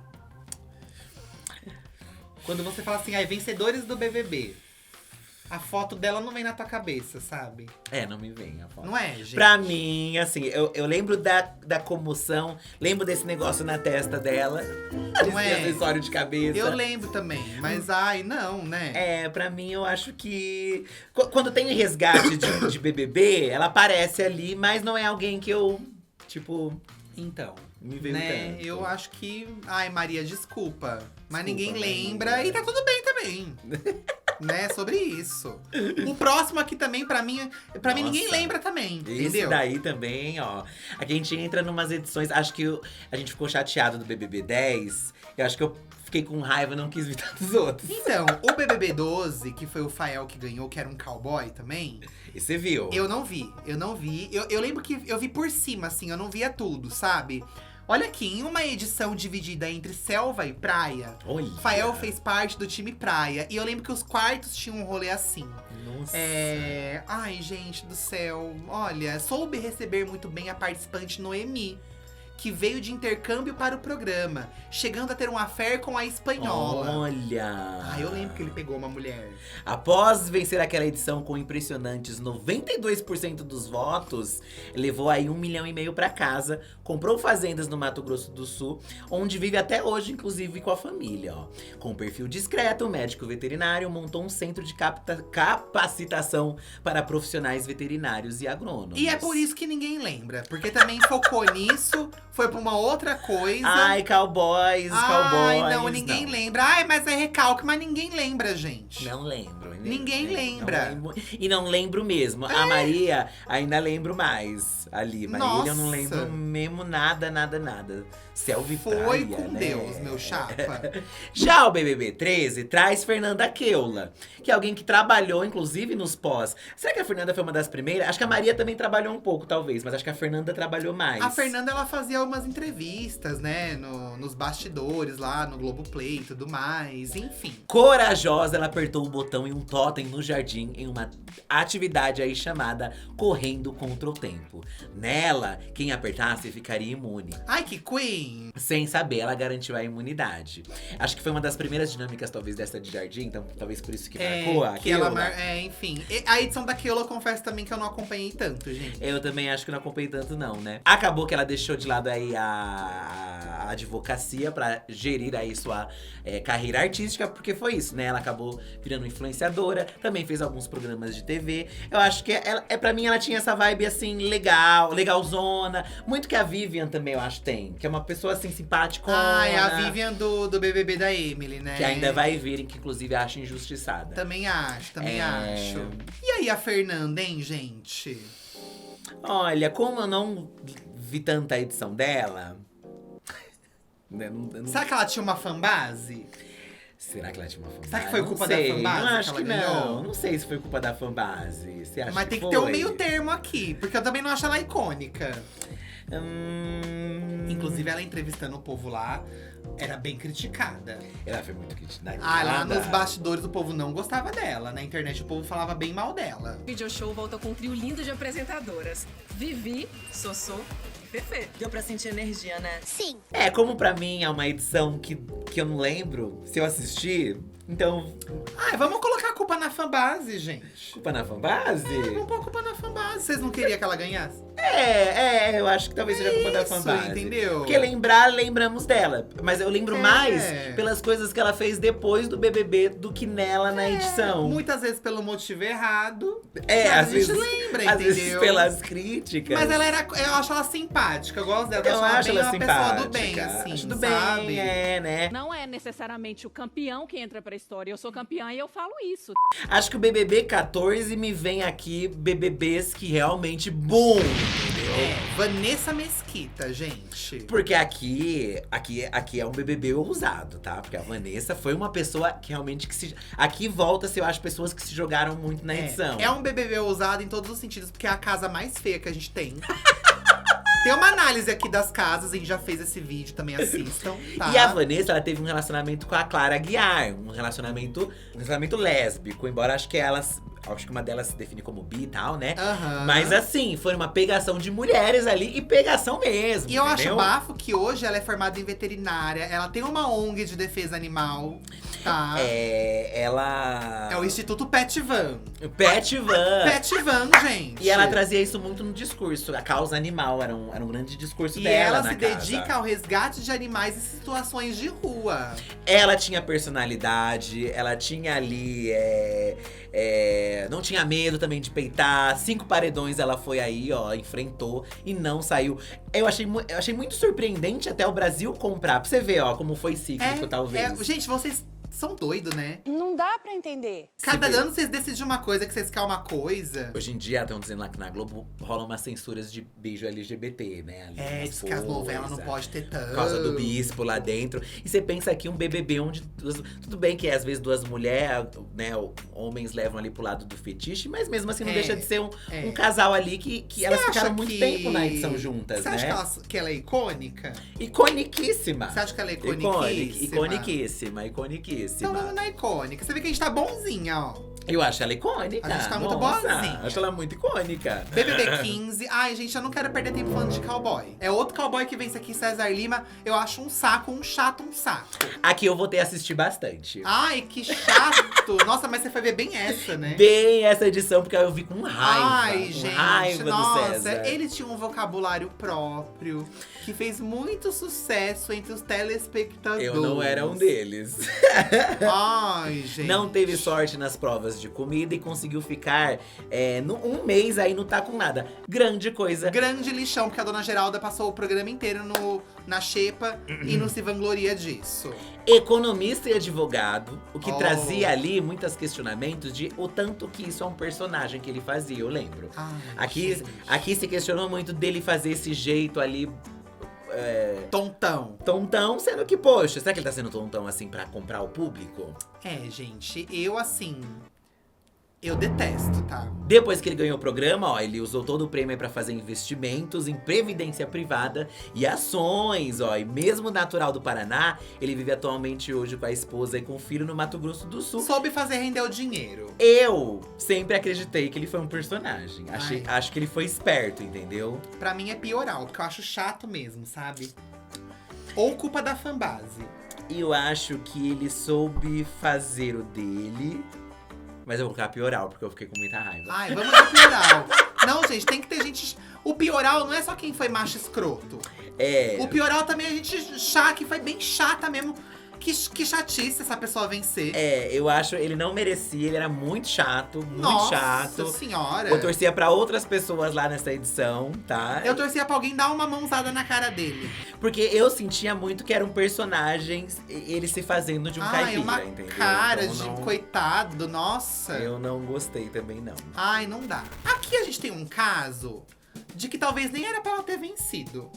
Quando você fala assim, vencedores do BBB, a foto dela não vem na tua cabeça, sabe? Não me vem a foto. Não é, gente? Pra mim, assim, eu lembro da comoção, lembro desse negócio na testa dela. Não esse acessório de cabeça. Eu lembro também, mas não, né? Pra mim, eu acho que… Quando tem resgate de BBB, ela aparece ali, mas não é alguém que eu, tipo… Então, me veio né? tanto. Eu acho que… Ai, Maria, desculpa. Mas Desculpa, ninguém Maria. lembra e tá tudo bem também. Né? Sobre isso. O próximo aqui também, pra mim ninguém lembra também, Esse entendeu? daí também, ó. Aqui a gente entra numas edições… Acho que a gente ficou chateado do BBB 10. Eu acho que eu fiquei com raiva e não quis ver tantos outros. Então, o BBB 12, que foi o Fael que ganhou, que era um cowboy também… E você viu? Eu não vi. Eu lembro que eu vi por cima, assim, eu não via tudo, sabe? Olha aqui, em uma edição dividida entre selva e praia, Olha. Fael fez parte do time praia. E eu lembro que os quartos tinham um rolê assim. Nossa. Ai, gente do céu. Olha, soube receber muito bem a participante Noemi, que veio de intercâmbio para o programa, chegando a ter um affair com a espanhola. Olha! Eu lembro que ele pegou uma mulher. Após vencer aquela edição com impressionantes 92% dos votos, levou aí 1,5 milhão pra casa, comprou fazendas no Mato Grosso do Sul, onde vive até hoje, inclusive com a família, ó. Com um perfil discreto, médico veterinário, montou um centro de capacitação para profissionais veterinários e agrônomos. E é por isso que ninguém lembra, porque também focou nisso, foi pra uma outra coisa. Ai, cowboys. Não, ninguém lembra. Ai, mas é recalque, mas ninguém lembra, gente. Não lembro. Ninguém lembra. Não lembro. E não lembro mesmo. A Maria, ainda lembro mais ali. Marília, eu não lembro mesmo nada. Selva e praia, Foi com né? Deus, meu chapa. Já o BBB 13 traz Fernanda Keula, que é alguém que trabalhou, inclusive, nos pós. Será que a Fernanda foi uma das primeiras? Acho que a Maria também trabalhou um pouco, talvez. Mas acho que a Fernanda trabalhou mais. A Fernanda, ela fazia algumas entrevistas, né? Nos bastidores lá, no Globoplay e tudo mais. Enfim. Corajosa, ela apertou o botão em um totem no jardim em uma atividade aí chamada Correndo Contra o Tempo. Nela, quem apertasse ficaria imune. Ai, que queen! Sem saber, ela garantiu a imunidade. Acho que foi uma das primeiras dinâmicas, talvez, dessa de jardim. Então, talvez por isso que marcou a Keula. Enfim. A edição da Keula, eu confesso também que eu não acompanhei tanto, gente. Eu também acho que não acompanhei tanto, não, né? Acabou que ela deixou de lado aí a advocacia pra gerir aí sua carreira artística, porque foi isso, né? Ela acabou virando influenciadora, também fez alguns programas de TV. Eu acho que pra mim ela tinha essa vibe assim, legalzona. Muito que a Vivian também, eu acho, tem. Que é uma pessoa assim, simpática. É a Vivian do BBB da Emily, né? Que ainda vai vir, que inclusive acho injustiçada. Também acho. E aí a Fernanda, hein, gente? Olha, como eu não vi tanta edição dela… Será que ela tinha uma fanbase? Será que ela tinha uma fanbase? Será que foi culpa Não sei, da fanbase? Não, acho que que ela não. ganhou? Não sei se foi culpa da fanbase. Você acha Mas tem que foi? ter um meio termo aqui, porque eu também não acho ela icônica. Inclusive, ela entrevistando o povo lá, era bem criticada. Ela foi muito criticada. Ah, lá nos bastidores o povo não gostava dela. Na internet o povo falava bem mal dela. O Video Show volta com um trio lindo de apresentadoras. Vivi, Sossô e Fefe. Deu pra sentir energia, né? Sim. É, como pra mim é uma edição que eu não lembro se eu assistir, então. Ai, vamos colocar a culpa na fanbase, gente. Culpa na fanbase? Vamos pôr a culpa na fanbase. Vocês não queriam que ela ganhasse? Eu acho que talvez seja culpa da Isso, fanbase. entendeu? Porque lembramos dela. Mas eu lembro mais pelas coisas que ela fez depois do BBB do que nela na edição. Muitas vezes pelo motivo errado. Às a gente vezes, lembra, às entendeu? vezes pelas críticas. Mas ela era. Eu acho ela simpática, eu gosto dela. Eu acho ela uma simpática. pessoa do bem, assim. Acho do sabe? bem, né? Não é necessariamente o campeão que entra pra história. Eu sou campeã e eu falo isso. Acho que o BBB 14 me vem aqui BBBs que realmente boom, entendeu? Vanessa Mesquita, gente. Porque aqui é um BBB ousado, tá? Porque a Vanessa foi uma pessoa que realmente aqui volta-se, eu acho, pessoas que se jogaram muito na edição. É um BBB ousado em todos os sentidos, porque é a casa mais feia que a gente tem. Tem uma análise aqui das casas, a gente já fez esse vídeo, também assistam, tá? E a Vanessa, ela teve um relacionamento com a Clara Guiar, um relacionamento lésbico, embora acho que uma delas se define como bi e tal, né? Mas assim, foi uma pegação de mulheres ali e pegação mesmo. E eu entendeu? acho bafo que hoje ela é formada em veterinária, ela tem uma ONG de defesa animal, tá? Ela. É o Instituto Pet Van. Pet Van. Pet Van, gente. E ela trazia isso muito no discurso. A causa animal era um grande discurso E dela. ela na se casa. dedica ao resgate de animais em situações de rua. Ela tinha personalidade, ela tinha ali. Não tinha medo também de peitar. 5 paredões ela foi aí, ó, enfrentou e não saiu. Eu achei muito surpreendente até o Brasil comprar. Pra você ver, ó, como foi cíclico, talvez. Gente, vocês são doidos, né? Não dá pra entender. Cada ano vocês decidem uma coisa, que vocês querem uma coisa. Hoje em dia, estão dizendo lá que na Globo rolam umas censuras de beijo LGBT, né? Ali, Diz que as novelas não pode ter tanto. Por causa do bispo lá dentro. E você pensa aqui um BBB onde… Tudo bem que às vezes duas mulheres, né, homens levam ali pro lado do fetiche, mas mesmo assim não deixa de ser um casal ali que elas ficaram muito tempo na edição juntas, Você né? acha que ela é icônica? Iconiquíssima. Você acha que ela é iconiquíssima? Iconiquíssima. Então vamos na icônica. Você vê que a gente tá bonzinha, ó. Eu acho ela icônica. A gente tá muito Nossa, boazinha. Acho ela muito icônica. BBB 15. Ai, gente, eu não quero perder tempo falando de cowboy. É outro cowboy que vence aqui, César Lima. Eu acho um saco, um chato, um saco. Aqui eu vou ter que assistir bastante. Ai, que chato. Nossa, mas você foi ver bem essa, né? Bem essa edição, porque eu vi com raiva. Ai, com gente, raiva nossa, do César. ele tinha um vocabulário próprio que fez muito sucesso entre os telespectadores. Eu não era um deles. Ai, gente. Não teve sorte nas provas de comida e conseguiu ficar um mês aí, não tá com nada. Grande coisa. Grande lixão, porque a dona Geralda passou o programa inteiro na xepa e não se vangloria disso. Economista e advogado, o que trazia ali muitos questionamentos de o tanto que isso é um personagem que ele fazia, eu lembro. Aqui se questionou muito dele fazer esse jeito ali. Tontão, sendo que, poxa, será que ele tá sendo tontão assim pra comprar o público? Gente, eu detesto, tá? Depois que ele ganhou o programa, ó, ele usou todo o prêmio pra fazer investimentos em previdência privada e ações, ó. E mesmo natural do Paraná, ele vive atualmente hoje com a esposa e com o filho no Mato Grosso do Sul. Soube fazer render o dinheiro. Eu sempre acreditei que ele foi um personagem. Acho que ele foi esperto, entendeu? Pra mim é pioral, porque eu acho chato mesmo, sabe? Ou culpa da fanbase. E eu acho que ele soube fazer o dele. Mas eu vou colocar pioral, porque eu fiquei com muita raiva. Ai, vamos de pioral. Não, gente, tem que ter gente… O pioral não é só quem foi macho escroto. O pioral também é a gente chata, que foi bem chata mesmo. Que chatice essa pessoa vencer. Eu acho ele não merecia, ele era muito chato, muito Nossa chato. Senhora. Eu torcia pra outras pessoas lá nessa edição, tá? Eu torcia pra alguém dar uma mãozada na cara dele. Porque eu sentia muito que era um personagem, ele se fazendo de um caipira, uma entendeu? cara então, de coitado, nossa. Eu não gostei também, não. Ai, não dá. Aqui a gente tem um caso de que talvez nem era pra ela ter vencido.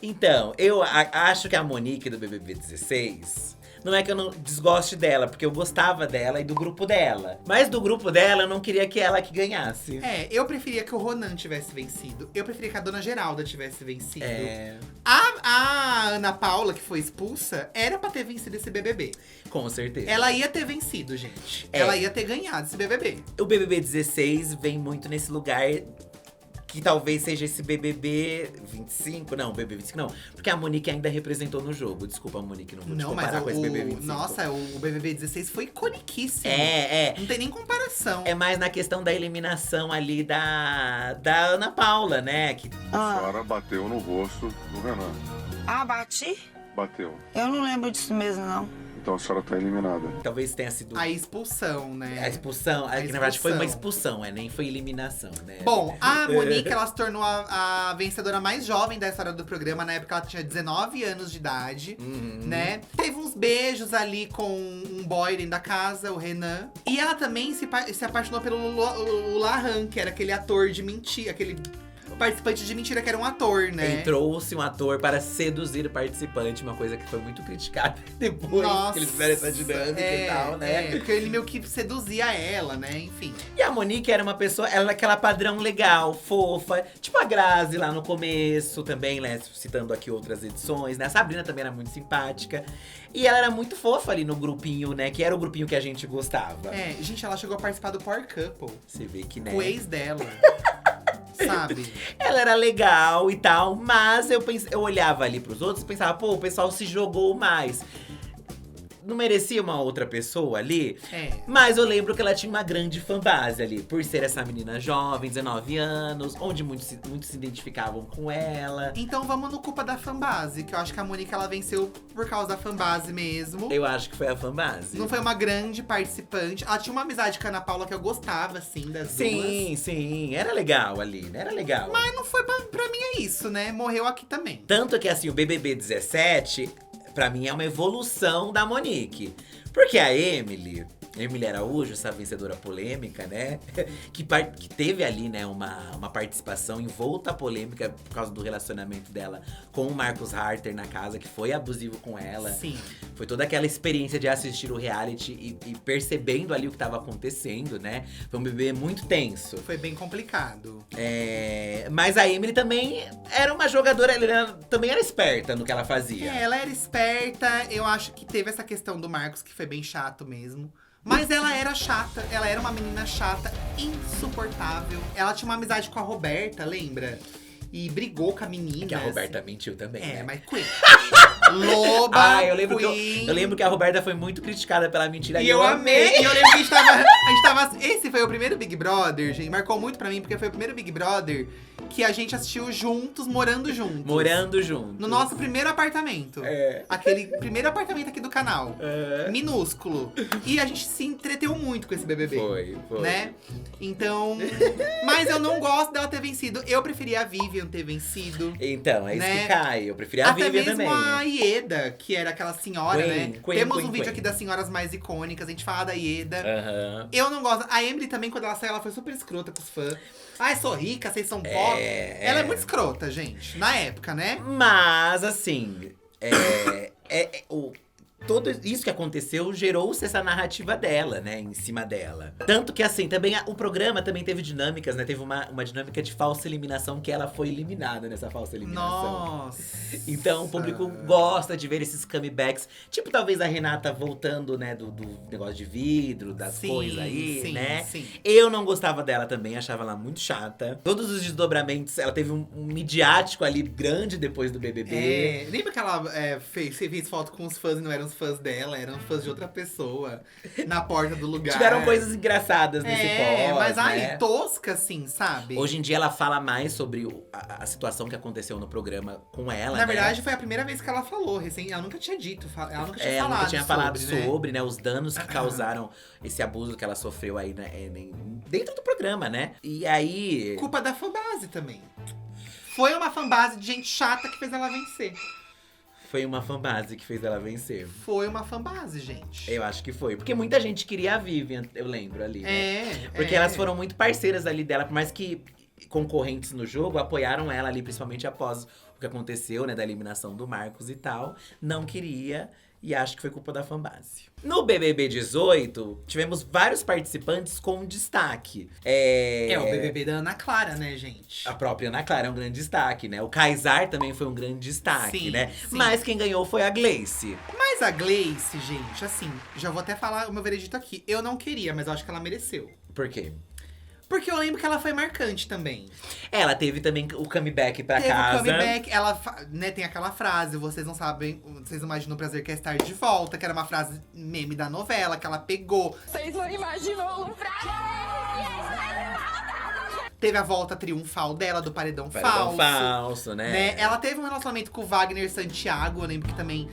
Então, eu acho que a Monique do BBB 16 Não é que eu não desgoste dela, porque eu gostava dela e do grupo dela. Mas do grupo dela, eu não queria que ela que ganhasse. Eu preferia que o Ronan tivesse vencido. Eu preferia que a Dona Geralda tivesse vencido. É. A Ana Paula, que foi expulsa, era pra ter vencido esse BBB. Com certeza. Ela ia ter vencido, gente. Ela ia ter ganhado esse BBB. O BBB 16 vem muito nesse lugar que talvez seja esse BBB 25. Não, BBB 25 não. Porque a Monique ainda representou no jogo. Desculpa, Monique, não vou te comparar com esse BBB 25. Nossa, o BBB 16 foi iconiquíssimo. Não tem nem comparação. É mais na questão da eliminação ali da Ana Paula, né? A senhora bateu no rosto do Renan. Ah, bati? Bateu. Eu não lembro disso mesmo, não. Então a senhora tá eliminada. Talvez tenha sido a expulsão, né? A expulsão. Que na verdade foi uma expulsão, nem foi eliminação, né? Bom, a Monique, ela se tornou a vencedora mais jovem da história do programa. Na época ela tinha 19 anos de idade, né? Teve uns beijos ali com um boy dentro da casa, o Renan. E ela também se apaixonou pelo Lahan, que era aquele ator de mentira, aquele participante de mentira que era um ator, né? Ele trouxe um ator para seduzir o participante, uma coisa que foi muito criticada depois que eles fizeram essa dinâmica e tal, né? Porque ele meio que seduzia ela, né? Enfim. E a Monique era uma pessoa, ela era aquela padrão legal, fofa, tipo a Grazi lá no começo também, né? Citando aqui outras edições, né? A Sabrina também era muito simpática. E ela era muito fofa ali no grupinho, né? Que era o grupinho que a gente gostava. Gente, ela chegou a participar do Power Couple. Você vê que, né? O ex dela. Sabe? Ela era legal e tal, mas eu olhava ali pros outros e pensava, pô, o pessoal se jogou mais. Não merecia uma outra pessoa ali? Mas eu lembro que ela tinha uma grande fanbase ali. Por ser essa menina jovem, 19 anos, onde muitos se identificavam com ela. Então vamos no culpa da fanbase, que eu acho que a Monique, ela venceu por causa da fanbase mesmo. Eu acho que foi a fanbase. Não foi uma grande participante. Ela tinha uma amizade com a Ana Paula que eu gostava, assim, das duas. Sim. Era legal ali, né? Era legal. Mas não foi pra mim, é isso, né? Morreu aqui também. Tanto que, assim, o BBB 17… Pra mim é uma evolução da Monique. Porque a Emily Araújo, essa vencedora polêmica, né? Que teve ali, né, uma participação envolta polêmica por causa do relacionamento dela com o Marcos Harter na casa, que foi abusivo com ela. Sim. Foi toda aquela experiência de assistir o reality e percebendo ali o que tava acontecendo, né? Foi um bebê muito tenso. Foi bem complicado. Mas a Emily também era uma jogadora, ela também era esperta no que ela fazia. Ela era esperta. Eu acho que teve essa questão do Marcos, que foi bem chato mesmo. Mas ela era chata, ela era uma menina chata, insuportável. Ela tinha uma amizade com a Roberta, lembra? E brigou com a menina. Que a Roberta mentiu também, né? Mas Queen. Loba, eu lembro que a Roberta foi muito criticada pela mentira. E eu amei. E eu lembro que a gente tava… Esse foi o primeiro Big Brother, gente. Marcou muito pra mim, porque foi o primeiro Big Brother que a gente assistiu juntos, morando juntos. No nosso primeiro apartamento. Aquele primeiro apartamento aqui do canal. Minúsculo. E a gente se entreteu muito com esse BBB. Foi. Né? Então… Mas eu não gosto dela ter vencido. Eu preferia a Vivian ter vencido. Então, é isso, né? que cai. Eu preferia a Vivian também. Até mesmo a Ieda, que era aquela senhora, né? Temos um vídeo Queen. aqui das senhoras mais icônicas. A gente fala da Ieda. Uhum. Eu não gosto. A Emily também, quando ela saiu, ela foi super escrota com os fãs. Ai, sou rica, vocês são pobres. Ela é muito escrota, gente. Na época, né? Mas, assim… Tudo isso que aconteceu gerou-se essa narrativa dela, né? Em cima dela. Tanto que, assim, também o programa também teve dinâmicas, né? Teve uma dinâmica de falsa eliminação, que ela foi eliminada nessa falsa eliminação. Nossa! Então o público gosta de ver esses comebacks. Tipo, talvez a Renata voltando, né? Do negócio de vidro, das coisas aí, né? Sim. Eu não gostava dela também, achava ela muito chata. Todos os desdobramentos, ela teve um midiático ali grande depois do BBB. Lembra que ela fez foto com os fãs e não eram os fãs dela, eram fãs de outra pessoa na porta do lugar. Tiveram coisas engraçadas nesse pós, mas né? tosca, assim, sabe? Hoje em dia ela fala mais sobre a situação que aconteceu no programa com ela, Na verdade, foi a primeira vez que ela falou. Ela nunca tinha dito, ela nunca tinha falado. Ela nunca tinha falado sobre, né? Os danos que causaram esse abuso que ela sofreu aí, né, dentro do programa, né? E aí… Culpa da fanbase também. Foi uma fanbase de gente chata que fez ela vencer. Foi uma fanbase que fez ela vencer. Foi uma fanbase, gente. Eu acho que foi. Porque muita gente queria a Vivian, eu lembro ali, né? Porque elas foram muito parceiras ali dela, por mais que concorrentes no jogo apoiaram ela ali, principalmente após o que aconteceu, né? Da eliminação do Marcos e tal. Não queria E acho que foi culpa da fanbase. No BBB 18, tivemos vários participantes com destaque. O BBB da Ana Clara, né, gente? A própria Ana Clara é um grande destaque, né? O Kaysar também foi um grande destaque, Sim, né? sim. Mas quem ganhou foi a Gleice. Mas a Gleice, gente, assim, já vou até falar o meu veredito aqui. Eu não queria, mas eu acho que ela mereceu. Por quê? Porque eu lembro que ela foi marcante também. Ela teve também o comeback pra Teve casa. o comeback, ela né, tem aquela frase, vocês não sabem, vocês imaginam o prazer que é estar de volta, que era uma frase meme da novela, que ela pegou. Vocês não imaginam o Teve a volta triunfal dela, do paredão falso, né? Ela teve um relacionamento com o Wagner Santiago, eu lembro que também…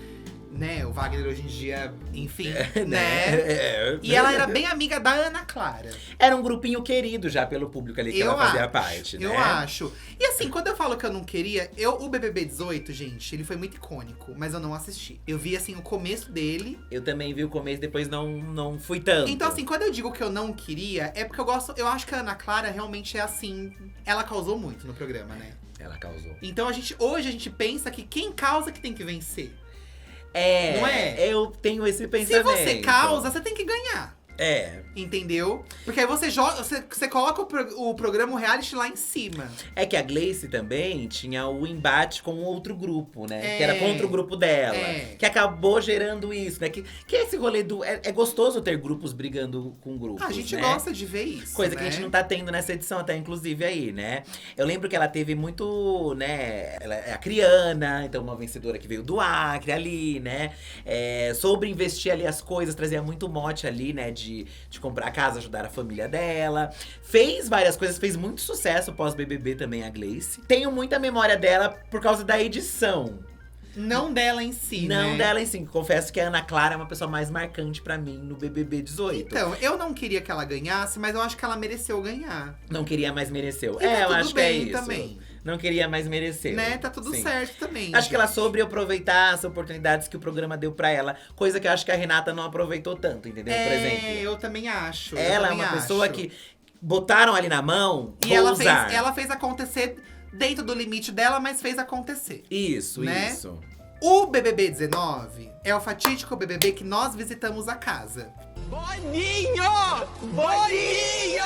Né, o Wagner hoje em dia, enfim, né? E ela era bem amiga da Ana Clara. Era um grupinho querido já pelo público ali que ela fazia parte, né? Eu acho. E assim, quando eu falo que eu não queria, o BBB 18, gente, ele foi muito icônico, mas eu não assisti. Eu vi, assim, o começo dele. Eu também vi o começo, depois não fui tanto. Então, assim, quando eu digo que eu não queria, é porque eu acho que a Ana Clara realmente é assim, ela causou muito no programa, né? Ela causou. Então, hoje a gente pensa que quem causa que tem que vencer. Não é? Eu tenho esse pensamento. Se você causa, você tem que ganhar. Entendeu? Porque aí você joga, você coloca o programa, o reality lá em cima. É que a Gleice também tinha o embate com outro grupo, né? Que era contra o grupo dela. Que acabou gerando isso, né? Que esse rolê do… É gostoso ter grupos brigando com grupos, A gente né? gosta de ver isso, Coisa né? que a gente não tá tendo nessa edição até, inclusive, aí, né? Eu lembro que ela teve muito, né… Ela é acriana, então uma vencedora que veio do Acre ali, né? Soube investir ali as coisas, trazia muito mote ali, né? De comprar casa, ajudar a família dela. Fez várias coisas, fez muito sucesso pós-BBB também, a Gleice. Tenho muita memória dela por causa da edição. Não dela em si, Não né? dela em si. Confesso que a Ana Clara é uma pessoa mais marcante pra mim no BBB 18. Então, eu não queria que ela ganhasse, mas eu acho que ela mereceu ganhar. Não queria, mas mereceu. E tá eu tudo acho que é bem isso. também. Não queria, mas mereceu. Né? Tá tudo Sim. certo também. Acho que ela soube aproveitar as oportunidades que o programa deu pra ela. Coisa que eu acho que a Renata não aproveitou tanto, entendeu? Por exemplo. Eu também acho. Ela é uma pessoa que botaram ali na mão, E vou usar. ela fez acontecer dentro do limite dela, mas fez acontecer. Isso, né? isso. O BBB 19 é o fatídico BBB que nós visitamos a casa. Boninho! Boninho!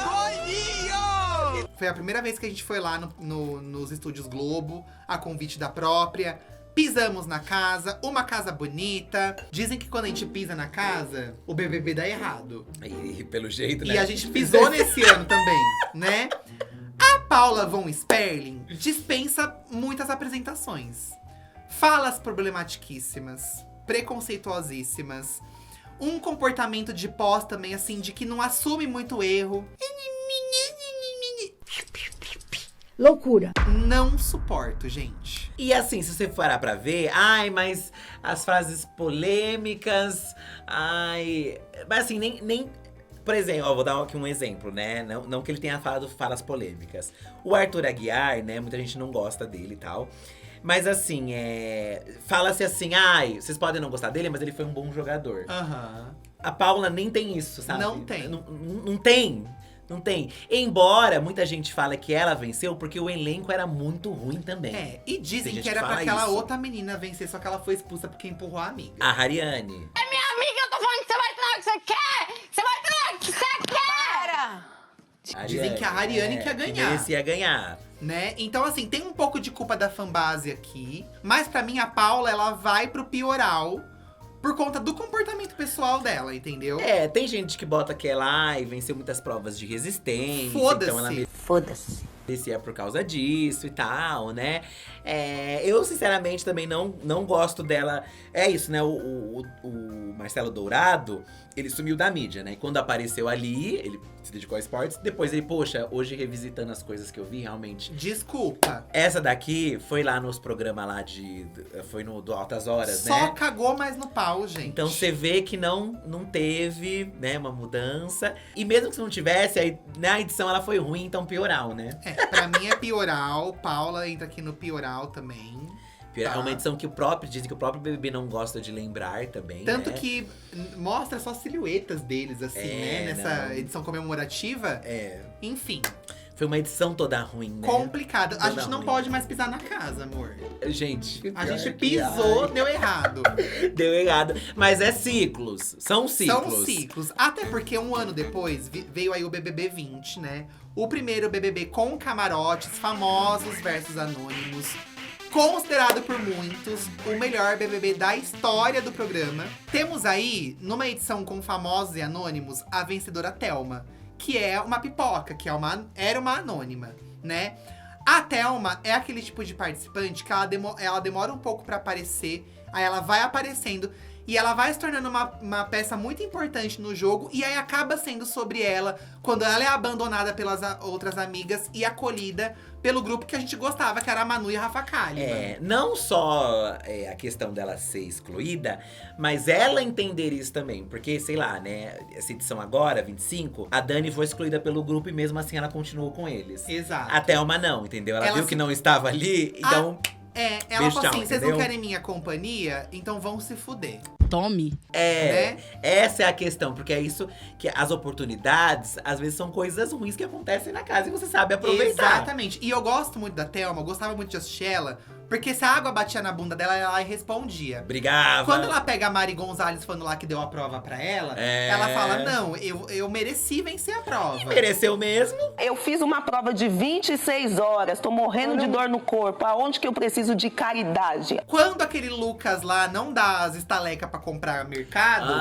Boninho! Foi a primeira vez que a gente foi lá nos estúdios Globo, a convite da própria. Pisamos na casa, uma casa bonita. Dizem que quando a gente pisa na casa, o BBB dá errado. E pelo jeito, né? E a gente pisou nesse ano também, né? A Paula von Sperling dispensa muitas apresentações. Falas problematiquíssimas, preconceituosíssimas. Um comportamento de pós também, assim, de que não assume muito erro. Loucura. Não suporto, gente. E assim, se você parar pra ver, mas as frases polêmicas, mas assim, nem por exemplo, vou dar aqui um exemplo, né? Não que ele tenha falado falas polêmicas. O Arthur Aguiar, né? Muita gente não gosta dele e tal. Mas assim, fala-se assim, vocês podem não gostar dele, mas ele foi um bom jogador. A Paula nem tem isso, sabe? Não tem. Não tem. Não tem. Embora muita gente fale que ela venceu porque o elenco era muito ruim também. E dizem Tem que gente era que pra fala aquela isso. outra menina vencer, só que ela foi expulsa porque empurrou a amiga. A Hariane. É minha amiga, eu tô falando que você vai falar o que você quer! Você vai falar o que você quer! Dizem que a Hariane quer ganhar. Que merecia ganhar. Né? Então, assim, tem um pouco de culpa da fanbase aqui. Mas pra mim, a Paula, ela vai pro pioral por conta do comportamento pessoal dela, entendeu? Tem gente que bota que ela venceu muitas provas de resistência. Foda-se. Então ela Foda-se. merecia por causa disso e tal, né? Eu, sinceramente, também não gosto dela. É isso, né? O Marcelo Dourado, ele sumiu da mídia, né? E quando apareceu ali, ele se dedicou a esportes. Depois ele, poxa, hoje revisitando as coisas que eu vi, realmente… Desculpa. Essa daqui foi lá nos programas lá foi no do Altas Horas, né? Só cagou mais no pau, gente. Então você vê que não teve, né, uma mudança. E mesmo que não tivesse, aí na edição ela foi ruim, então pioral, né? Pra mim é pioral. Paula entra aqui no pioral também. É uma edição que dizem que o próprio BBB não gosta de lembrar também, Tanto né? que mostra só silhuetas deles, assim, né? Nessa edição comemorativa. Enfim. Foi uma edição toda ruim, né? Complicado. A Toda gente não ruim. pode mais pisar na casa, amor. Gente, A gente pior que- pisou, ai, deu errado. deu errado. Mas é ciclos. São ciclos. São ciclos. Até porque um ano depois veio aí o BBB 20, né? O primeiro BBB com camarotes, famosos versus anônimos. Considerado por muitos o melhor BBB da história do programa. Temos aí, numa edição com famosos e anônimos, a vencedora Thelma, que é uma pipoca, que era uma anônima, né? A Thelma é aquele tipo de participante que ela demora um pouco pra aparecer, aí ela vai aparecendo e ela vai se tornando uma peça muito importante no jogo, e aí acaba sendo sobre ela, quando ela é abandonada pelas outras amigas e acolhida pelo grupo que a gente gostava, que era a Manu e a Rafa Kalimann. Não só a questão dela ser excluída, mas ela entender isso também. Porque, sei lá, né, essa edição agora, 25, a Dani foi excluída pelo grupo e mesmo assim ela continuou com eles. Exato. A Thelma não, entendeu? Ela viu se- que não estava ali, então… Ela beijo, falou tchau, assim, vocês não entendeu? querem minha companhia? Então vão se fuder. Tome. Né? Essa é a questão, porque é isso que as oportunidades, às vezes, são coisas ruins que acontecem na casa e você sabe aproveitar. Exatamente. E eu gosto muito da Thelma, eu gostava muito de assistir ela, porque se a água batia na bunda dela, ela respondia. Brigava. Quando ela pega a Mari Gonzalez falando lá que deu a prova pra ela, ela fala, não, eu mereci vencer a prova. Mereceu mesmo. Eu fiz uma prova de 26 horas, tô morrendo de dor no corpo. Aonde que eu preciso de caridade? Quando aquele Lucas lá não dá as estalecas pra comprar mercado,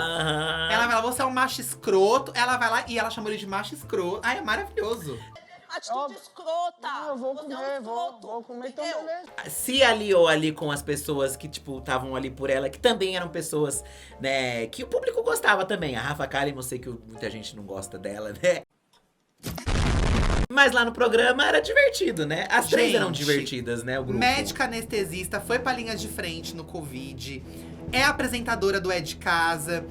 ela fala, você é um macho escroto. Ela vai lá e ela chama ele de macho escroto. Ai, é maravilhoso. Atitude escrota. Eu vou comer, vou comer, então beleza. Se aliou ali com as pessoas que, tipo, estavam ali por ela, que também eram pessoas, né, que o público gostava também. A Rafa Kalimann, eu sei que muita gente não gosta dela, né? Mas lá no programa era divertido, né? As três eram divertidas, né, o grupo. Médica anestesista, foi pra linha de frente no Covid. É apresentadora do É de Casa.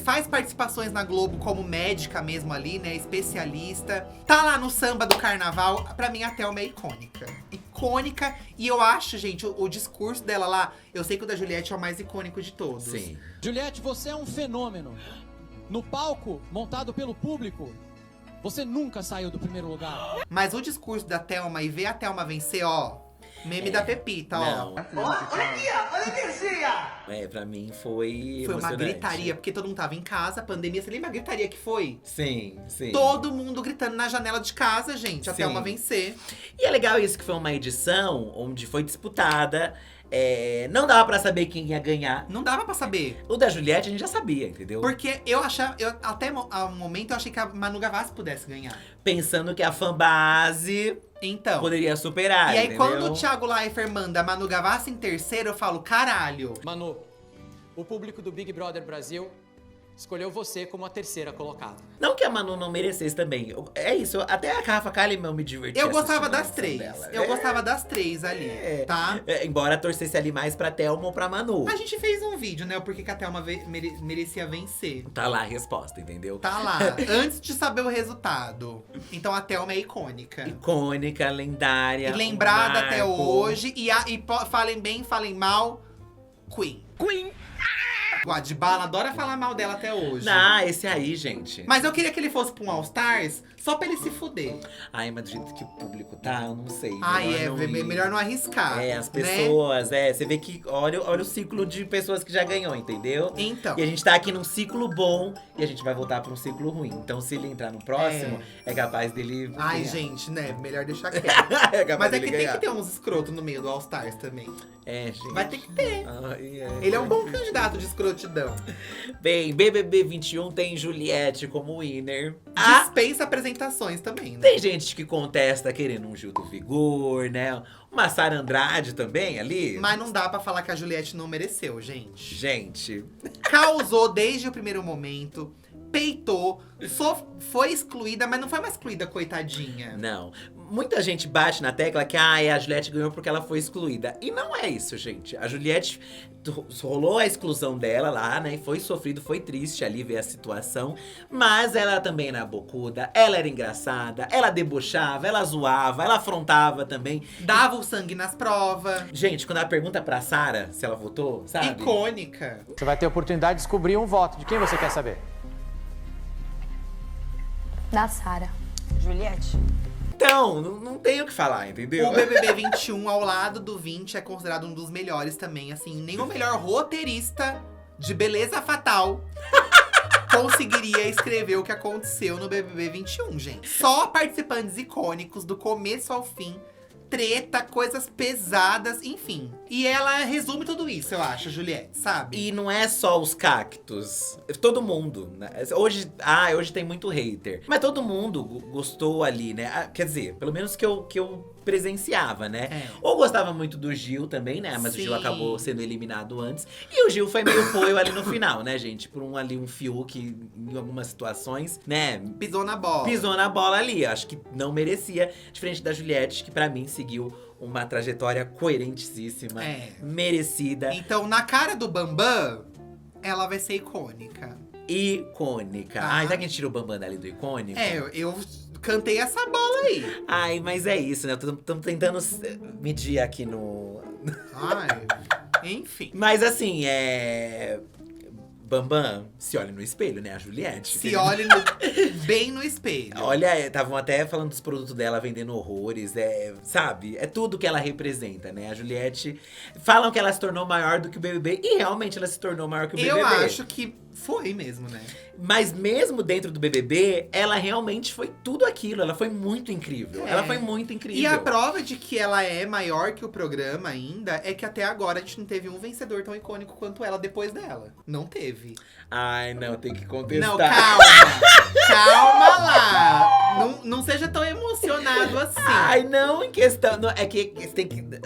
Faz participações na Globo como médica mesmo ali, né? Especialista. Tá lá no samba do carnaval. Pra mim, a Thelma é icônica. Icônica. E eu acho, gente, o discurso dela lá… Eu sei que o da Juliette é o mais icônico de todos. Sim. Juliette, você é um fenômeno. No palco, montado pelo público, você nunca saiu do primeiro lugar. Mas o discurso da Thelma e ver a Thelma vencer, ó… Meme da Pepita, Não. ó. Olha aqui, ó, olha a energia! Pra mim foi Foi uma emocionante. gritaria, porque todo mundo tava em casa, pandemia. Você lembra a gritaria que foi? Sim, sim. Todo mundo gritando na janela de casa, gente, até Sim. uma vencer. E é legal isso, que foi uma edição onde foi disputada. Não dava pra saber quem ia ganhar. Não dava pra saber. O da Juliette a gente já sabia, entendeu? Porque eu achava, até um momento eu achei que a Manu Gavassi pudesse ganhar. Pensando que a fanbase então poderia superar, E aí entendeu? quando o Thiago Leifert manda a Manu Gavassi em terceiro, eu falo, caralho. Manu, o público do Big Brother Brasil escolheu você como a terceira colocada. Não que a Manu não merecesse também. É isso, até a Rafa Kalimann me divertia. Eu gostava assistindo das a edição três. dela. Eu gostava das três ali, tá? Embora torcesse ali mais pra Thelma ou pra Manu. A gente fez um vídeo, né? O porquê que a Thelma merecia vencer. Tá lá a resposta, entendeu? Tá lá, antes de saber o resultado. Então a Thelma é icônica. Icônica, lendária. E lembrada um até marco. hoje. Falem bem, falem mal. Queen. Guadibala adora falar mal dela até hoje. Ah, esse aí, gente. Mas eu queria que ele fosse pra um All Stars só pra ele se fuder. Ai, mas do jeito que o público tá, eu não sei. Ai, melhor não ir. melhor não arriscar. As pessoas, você vê que olha o ciclo de pessoas que já ganhou, entendeu? Então. E a gente tá aqui num ciclo bom e a gente vai voltar pra um ciclo ruim. Então, se ele entrar no próximo, é capaz dele. Ai, ganhar. gente, né? Melhor deixar quieto. Capaz Mas é dele que tem ganhar. que ter uns escrotos no meio do All Stars também. Gente. Vai ter que ter. Ai, Ele é um bom candidato de escrotidão. Bem, BBB 21 tem Juliette como winner. Dispensa apresentações também, né? Tem gente que contesta querendo um Gil do Vigor, né? Uma Sara Andrade também ali. Mas não dá pra falar que a Juliette não mereceu, gente. Gente. Causou desde o primeiro momento. Peitou. Foi excluída, mas não foi mais excluída, coitadinha. Não. Muita gente bate na tecla que a Juliette ganhou porque ela foi excluída. E não é isso, gente. A Juliette rolou a exclusão dela lá, né? E foi sofrido, foi triste ali ver a situação. Mas ela também era bocuda, ela era engraçada, ela debochava, ela zoava, ela afrontava também. Dava o sangue nas provas. Gente, quando ela pergunta pra Sara se ela votou, sabe? Icônica. Você vai ter a oportunidade de descobrir um voto. De quem você quer saber? Da Sara. Juliette. Então, não tem o que falar, entendeu? O BBB 21, ao lado do 20, é considerado um dos melhores também. Assim, nem o melhor roteirista de Beleza Fatal conseguiria escrever o que aconteceu no BBB 21, gente. Só participantes icônicos, do começo ao fim. Treta, coisas pesadas, enfim. E ela resume tudo isso, eu acho, Juliette, sabe? E não é só os cactos. Todo mundo, né? Hoje tem muito hater. Mas todo mundo gostou ali, né? Quer dizer, pelo menos que eu presenciava, né? Ou gostava muito do Gil também, né? Mas Sim. O Gil acabou sendo eliminado antes. E o Gil foi meio foio ali no final, né, gente? Por um Fiuk, em algumas situações, né? Pisou na bola. Pisou na bola ali. Acho que não merecia. Diferente da Juliette, que pra mim seguiu uma trajetória coerentíssima, merecida. Então, na cara do Bambam, ela vai ser icônica. Icônica. Ai, será que a gente tira o Bambam dali do icônico? Eu cantei essa bola aí. Ai, mas é isso, né? Estamos tentando medir aqui no… Ai, enfim. Mas assim, Bambam, se olhe no espelho, né? A Juliette. Se olhe bem no espelho. Olha, estavam até falando dos produtos dela vendendo horrores, sabe? É tudo que ela representa, né? A Juliette, falam que ela se tornou maior do que o BBB, e realmente ela se tornou maior que o BBB. Eu acho que foi mesmo, né? Mas mesmo dentro do BBB, ela realmente foi tudo aquilo. Ela foi muito incrível. Ela foi muito incrível. E a prova de que ela é maior que o programa ainda é que até agora a gente não teve um vencedor tão icônico quanto ela depois dela. Não teve. Ai, não, tem que contestar. Não, calma. Calma lá. Não seja tão emocionado assim. Ai, não, em questão…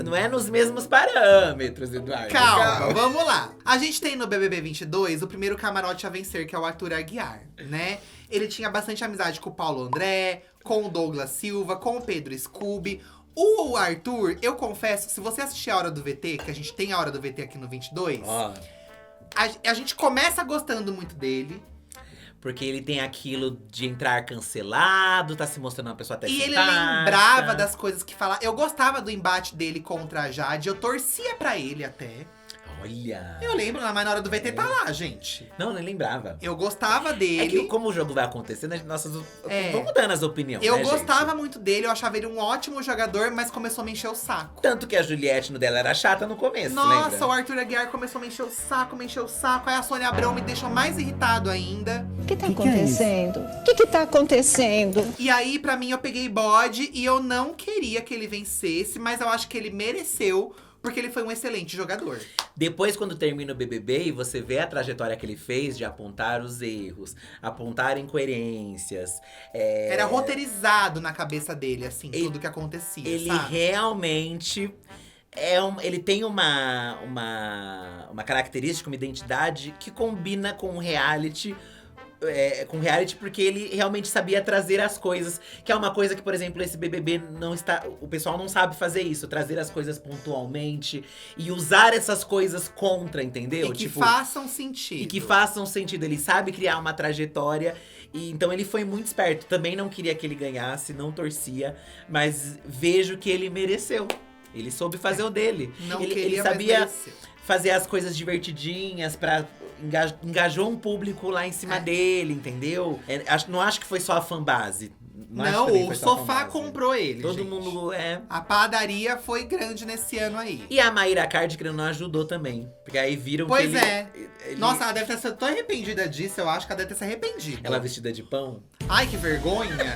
Não é nos mesmos parâmetros, Eduardo. Calma, vamos lá. A gente tem no BBB 22 o primeiro camarote a vencer, que é o Arthur Aguiar, né? Ele tinha bastante amizade com o Paulo André, com o Douglas Silva, com o Pedro Scooby. O Arthur, eu confesso, se você assistir a Hora do VT, que a gente tem a Hora do VT aqui no 22… A gente começa gostando muito dele. Porque ele tem aquilo de entrar cancelado, tá se mostrando uma pessoa até simpática. E simpática. ele lembrava das coisas que falava. Eu gostava do embate dele contra a Jade, eu torcia pra ele até. Olha! Eu lembro, mas na Hora do VT tá lá, gente. Não, nem lembrava. Eu gostava dele. É que como o jogo vai acontecendo, vamos dando as opiniões, eu né, gostava gente? muito dele, eu achava ele um ótimo jogador, mas começou a me encher o saco. Tanto que a Juliette no dela era chata no começo, Nossa, lembra? O Arthur Aguiar começou a me encher o saco. Aí a Sônia Abrão me deixou mais irritado ainda. O que tá acontecendo? O que tá acontecendo? E aí, pra mim, eu peguei bode e eu não queria que ele vencesse, mas eu acho que ele mereceu, porque ele foi um excelente jogador. Depois, quando termina o BBB e você vê a trajetória que ele fez de apontar os erros, apontar incoerências… Era roteirizado na cabeça dele, assim, tudo que acontecia, Ele sabe? realmente… ele tem uma característica, uma identidade que combina com o reality… porque ele realmente sabia trazer as coisas. Que é uma coisa que, por exemplo, esse BBB não está… O pessoal não sabe fazer isso. Trazer as coisas pontualmente. E usar essas coisas contra, entendeu? E que façam sentido. E que façam sentido. Ele sabe criar uma trajetória. E então ele foi muito esperto. Também não queria que ele ganhasse, não torcia. Mas vejo que ele mereceu. Ele soube fazer o dele. Ele sabia fazer as coisas divertidinhas pra… Engajou um público lá em cima dele, entendeu? Não acho que foi só a fanbase. Não, o sofá comprou ele, Todo gente. mundo A padaria foi grande nesse ano aí. E a Mayra Card, que não ajudou também. Porque aí viram que ele… Nossa, ela deve ter sido tão arrependida disso, eu acho que ela deve ter se arrependido. Ela vestida de pão. Ai, que vergonha.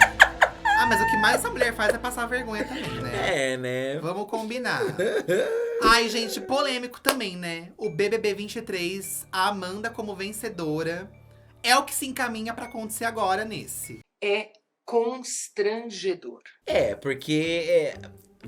Mas o que mais essa mulher faz é passar vergonha também, né? Né? Vamos combinar. Ai, gente, polêmico também, né? O BBB 23, a Amanda como vencedora. É o que se encaminha pra acontecer agora nesse. É constrangedor. Porque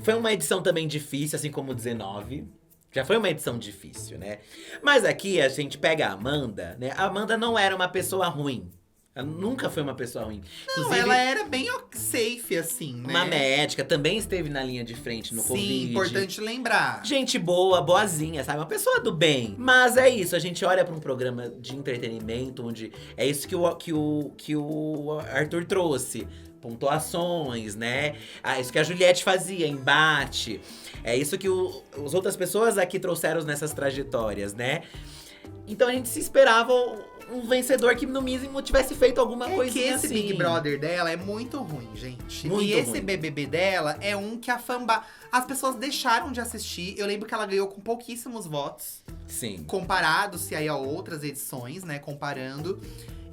foi uma edição também difícil, assim como o 19. Já foi uma edição difícil, né? Mas aqui a gente pega a Amanda, né? A Amanda não era uma pessoa ruim. Ela nunca foi uma pessoa ruim. Não, inclusive, ela era bem safe, assim, né? Uma médica, também esteve na linha de frente no Covid. Sim, importante lembrar. Gente boa, boazinha, sabe? Uma pessoa do bem. Mas é isso, a gente olha pra um programa de entretenimento, onde é isso que o Arthur trouxe. Pontuações, né? Isso que a Juliette fazia, embate. É isso que as outras pessoas aqui trouxeram nessas trajetórias, né? Então a gente se esperava um vencedor que no mínimo tivesse feito alguma que coisinha esse assim. Big Brother dela é muito ruim, gente. Muito e esse ruim. BBB dela é um que as pessoas deixaram de assistir. Eu lembro que ela ganhou com pouquíssimos votos. Sim. Comparados-se aí a outras edições, né? Comparando.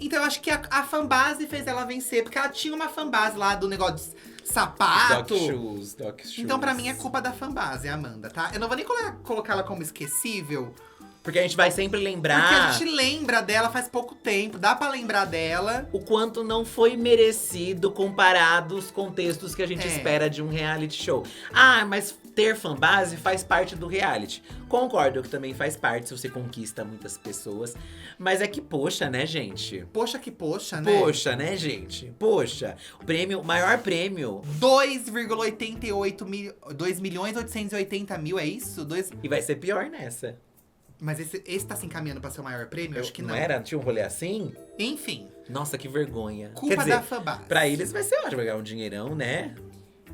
Então eu acho que a fanbase fez ela vencer. Porque ela tinha uma fanbase lá do negócio de sapato. Doc Shoes. Então pra mim é culpa da fanbase, Amanda, tá? Eu não vou nem colocar ela como esquecível. Porque a gente vai sempre lembrar. Porque a gente lembra dela faz pouco tempo. Dá pra lembrar dela. O quanto não foi merecido comparado os contextos que a gente espera de um reality show. Ah, mas ter fanbase faz parte do reality. Concordo que também faz parte se você conquista muitas pessoas. Mas é que poxa, né, gente? Poxa que poxa, né? Poxa, né, gente? Poxa. O maior prêmio. 2.880.000, é isso? E vai ser pior nessa. Mas esse tá se encaminhando pra ser o maior prêmio? Acho que não. Não era? Tinha um rolê assim? Enfim. Nossa, que vergonha. Culpa Quer dizer, da fanbase. Pra eles vai ser ótimo, vai ganhar um dinheirão, né?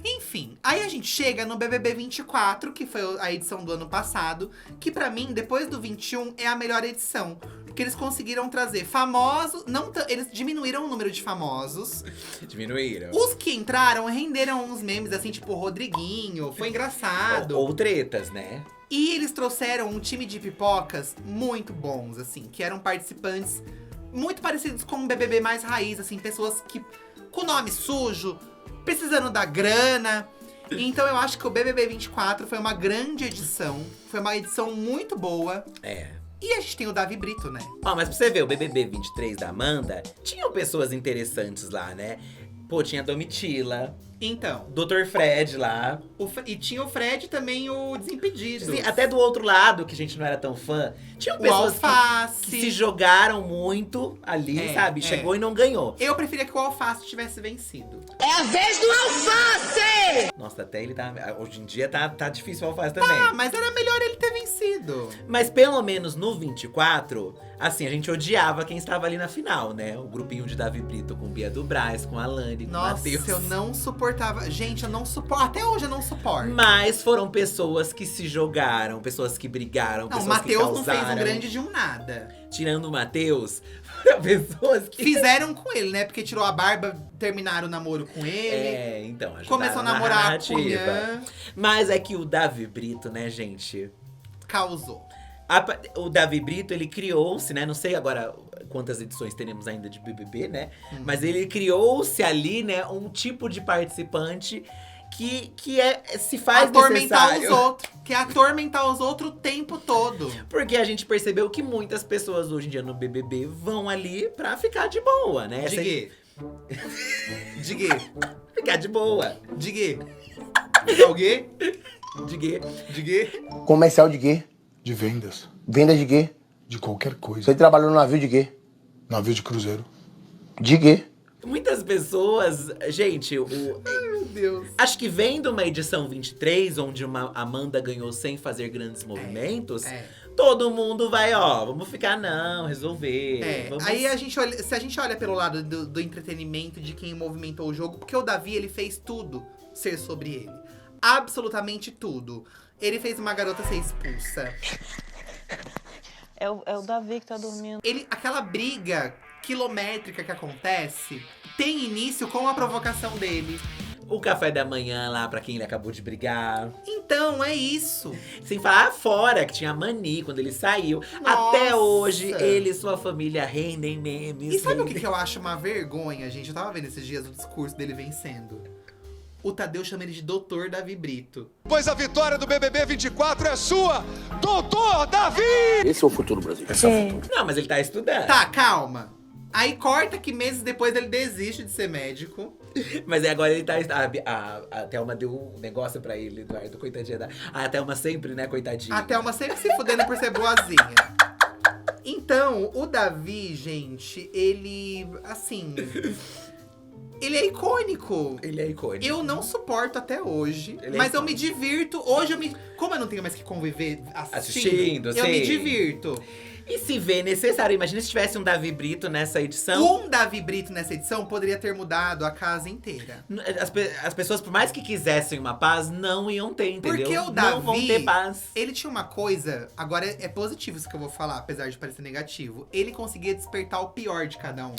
Enfim, aí a gente chega no BBB 24, que foi a edição do ano passado. Que pra mim, depois do 21, é a melhor edição. Porque eles conseguiram trazer famosos… eles diminuíram o número de famosos. Diminuíram. Os que entraram renderam uns memes, assim, tipo o Rodriguinho. Foi engraçado. Ou tretas, né? E eles trouxeram um time de pipocas muito bons, assim. Que eram participantes muito parecidos com um BBB mais raiz, assim. Pessoas que com nome sujo, precisando da grana. Então eu acho que o BBB 24 foi uma grande edição. Foi uma edição muito boa. É. E a gente tem o Davi Brito, né? Ó, mas pra você ver, o BBB 23 da Amanda, tinham pessoas interessantes lá, né? Pô, tinha a Domitila. Então. Dr. Fred lá. E tinha o Fred e também o Desimpedidos. Sim, até do outro lado, que a gente não era tão fã. Tinham pessoas que se jogaram muito ali, sabe? Chegou e não ganhou. Eu preferia que o Alface tivesse vencido. É a vez do Alface! Nossa, até ele tá… Hoje em dia tá difícil o Alface também. Ah, mas era melhor ele ter vencido. Mas pelo menos no 24, assim, a gente odiava quem estava ali na final, né? O grupinho de Davi Brito com Bia do Braz, com a Alane, com o Matheus. Nossa, eu não suportava. Gente, eu não suporto. Até hoje eu não suporto. Mas foram pessoas que se jogaram, pessoas que brigaram, pessoas que causaram. O Matheus não fez um grande de um nada. Tirando o Matheus, foram pessoas que… Fizeram com ele, né? Porque tirou a barba, terminaram o namoro com ele. Então, começou a namorar com o Ian. Mas é que o Davi Brito, né, gente… Causou. O Davi Brito, ele criou-se, né? Não sei agora quantas edições teremos ainda de BBB, né? Mas ele criou-se ali, né? Um tipo de participante que se faz atormentar necessário. os outros. Que é atormentar os outros o tempo todo. Porque a gente percebeu que muitas pessoas hoje em dia no BBB vão ali pra ficar de boa, né? Digue. Ficar de boa. Digue. Ficar o quê? Digue. Comercial de quê? De vendas. Venda de quê? De qualquer coisa. Você trabalhou no navio de quê? Navio de cruzeiro. De quê? Muitas pessoas… Gente, Ai, meu Deus. Acho que vendo uma edição 23, onde uma Amanda ganhou sem fazer grandes movimentos… Todo mundo vai, vamos ficar resolver. Vamos… Aí se a gente olha pelo lado do entretenimento, de quem movimentou o jogo, porque o Davi, ele fez tudo ser sobre ele. Absolutamente tudo. Ele fez uma garota ser expulsa. É o Davi que tá dormindo. Aquela briga quilométrica que acontece tem início com a provocação dele. O café da manhã lá pra quem ele acabou de brigar. Então, é isso. Sem falar fora, que tinha Mani quando ele saiu. Nossa. Até hoje, ele e sua família rendem memes. E sabe o que eu acho uma vergonha, gente? Eu tava vendo esses dias o discurso dele vencendo. O Tadeu chama ele de Doutor Davi Brito. Pois a vitória do BBB 24 é sua, Doutor Davi! Esse é o futuro brasileiro. Não, mas ele tá estudando. Tá, calma. Aí corta que meses depois ele desiste de ser médico. Mas agora ele tá… A Thelma deu um negócio pra ele, Eduardo, coitadinha. A Thelma sempre, né, coitadinha. A Thelma sempre se fudendo por ser boazinha. Então, o Davi, gente, ele… Assim… Ele é icônico. Ele é icônico. Eu não suporto até hoje, mas eu me divirto. Hoje como eu não tenho mais que conviver assistindo, eu me divirto. E se vê necessário, imagina se tivesse um Davi Brito nessa edição. Um Davi Brito nessa edição poderia ter mudado a casa inteira. As pessoas, por mais que quisessem uma paz, não iam ter, entendeu? Porque o Davi, não vão ter paz. Ele tinha uma coisa, agora é positivo isso que eu vou falar, apesar de parecer negativo. Ele conseguia despertar o pior de cada um.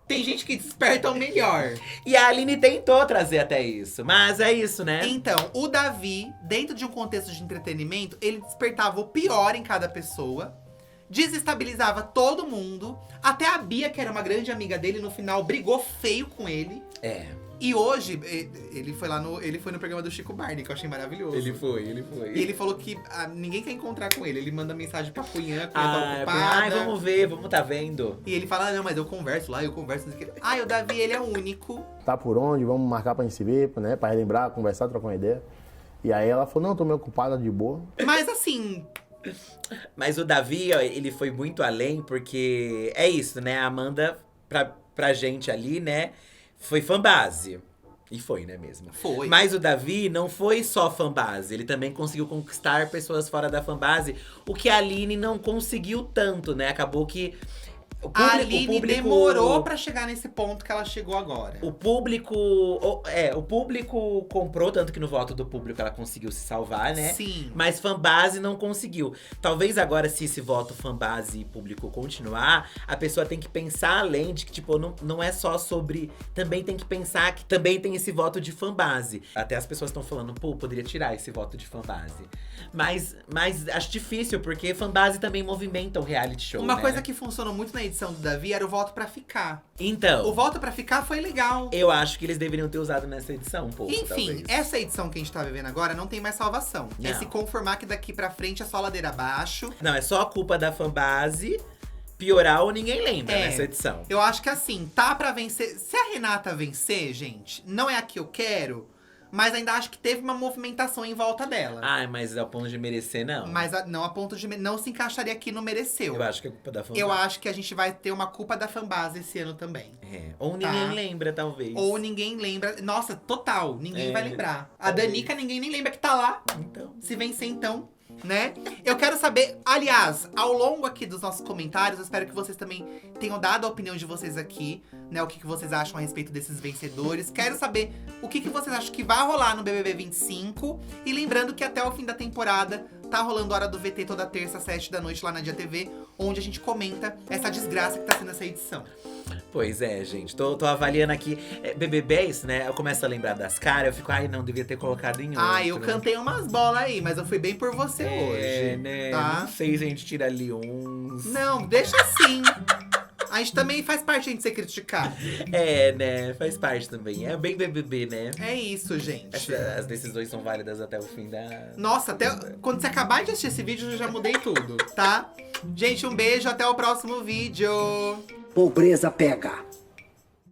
Tem gente que desperta o melhor. E a Aline tentou trazer até isso, mas é isso, né? Então, o Davi, dentro de um contexto de entretenimento, ele despertava o pior em cada pessoa, desestabilizava todo mundo. Até a Bia, que era uma grande amiga dele, no final brigou feio com ele. É. E hoje, ele foi no programa do Chico Barney, que eu achei maravilhoso. Ele foi. E ele falou que ninguém quer encontrar com ele. Ele manda mensagem pra Cunhã, tá ocupada. Ai, vamos ver, vamos tá vendo. E ele fala, não, mas eu converso lá, não sei o que. O Davi, ele é único. Tá por onde? Vamos marcar pra gente se ver, né? Pra relembrar, conversar, trocar uma ideia. E aí ela falou, não, tô meio ocupada, de boa. Mas assim... Mas o Davi, ó, ele foi muito além, porque é isso, né? A Amanda, pra gente ali, né? Foi fanbase. E foi, né, mesmo? Foi. Mas o Davi não foi só fanbase. Ele também conseguiu conquistar pessoas fora da fanbase. O que a Aline não conseguiu tanto, né? Acabou que... A Aline demorou pra chegar nesse ponto que ela chegou agora. O público comprou, tanto que no voto do público ela conseguiu se salvar, né? Sim. Mas fanbase não conseguiu. Talvez agora, se esse voto fanbase e público continuar, a pessoa tem que pensar além de que, tipo, não é só sobre… Também tem que pensar que também tem esse voto de fanbase. Até as pessoas estão falando, pô, poderia tirar esse voto de fanbase. Mas acho difícil, porque fanbase também movimenta o reality show, Uma né? coisa que funcionou muito na edição do Davi era o voto pra ficar. Então… O voto pra ficar foi legal. Eu acho que eles deveriam ter usado nessa edição um pouco, Enfim, talvez. essa edição que a gente tá vivendo agora não tem mais salvação. Não. É se conformar que daqui pra frente é só ladeira abaixo. Não, é só a culpa da fanbase piorar ou ninguém lembra nessa edição. Eu acho que assim, tá pra vencer… Se a Renata vencer, gente, não é a que eu quero… Mas ainda acho que teve uma movimentação em volta dela. Ai, mas ao ponto de merecer, não. Mas não a ponto de… Não se encaixaria aqui no mereceu. Eu acho que é culpa da fanbase. Eu acho que a gente vai ter uma culpa da fanbase esse ano também. É. Ou ninguém lembra, talvez. Ou ninguém lembra. Nossa, total. Ninguém vai lembrar. A Talvez. Danica, ninguém nem lembra que tá lá. Então. Se vencer, então, né? Eu quero saber… Aliás, ao longo aqui dos nossos comentários, eu espero que vocês também tenham dado a opinião de vocês aqui, né? O que vocês acham a respeito desses vencedores. Quero saber o que vocês acham que vai rolar no BBB 25. E lembrando que até o fim da temporada tá rolando Hora do VT toda terça, às 7 da noite lá na Dia TV, onde a gente comenta essa desgraça que tá sendo essa edição. Pois é, gente. Tô avaliando aqui. BBB é isso, né? Eu começo a lembrar das caras, eu fico, ai, não, devia ter colocado em outro. Eu cantei umas bolas aí, mas eu fui bem por você hoje. Né? Tá? Não sei se a gente tira ali uns. Não, deixa assim. A gente também faz parte de ser criticado. É, né? Faz parte também. É bem BBB, né? É isso, gente. As decisões são válidas até o fim da… Nossa, até quando você acabar de assistir esse vídeo, eu já mudei tudo, tá? Gente, um beijo, até o próximo vídeo. Pobreza pega.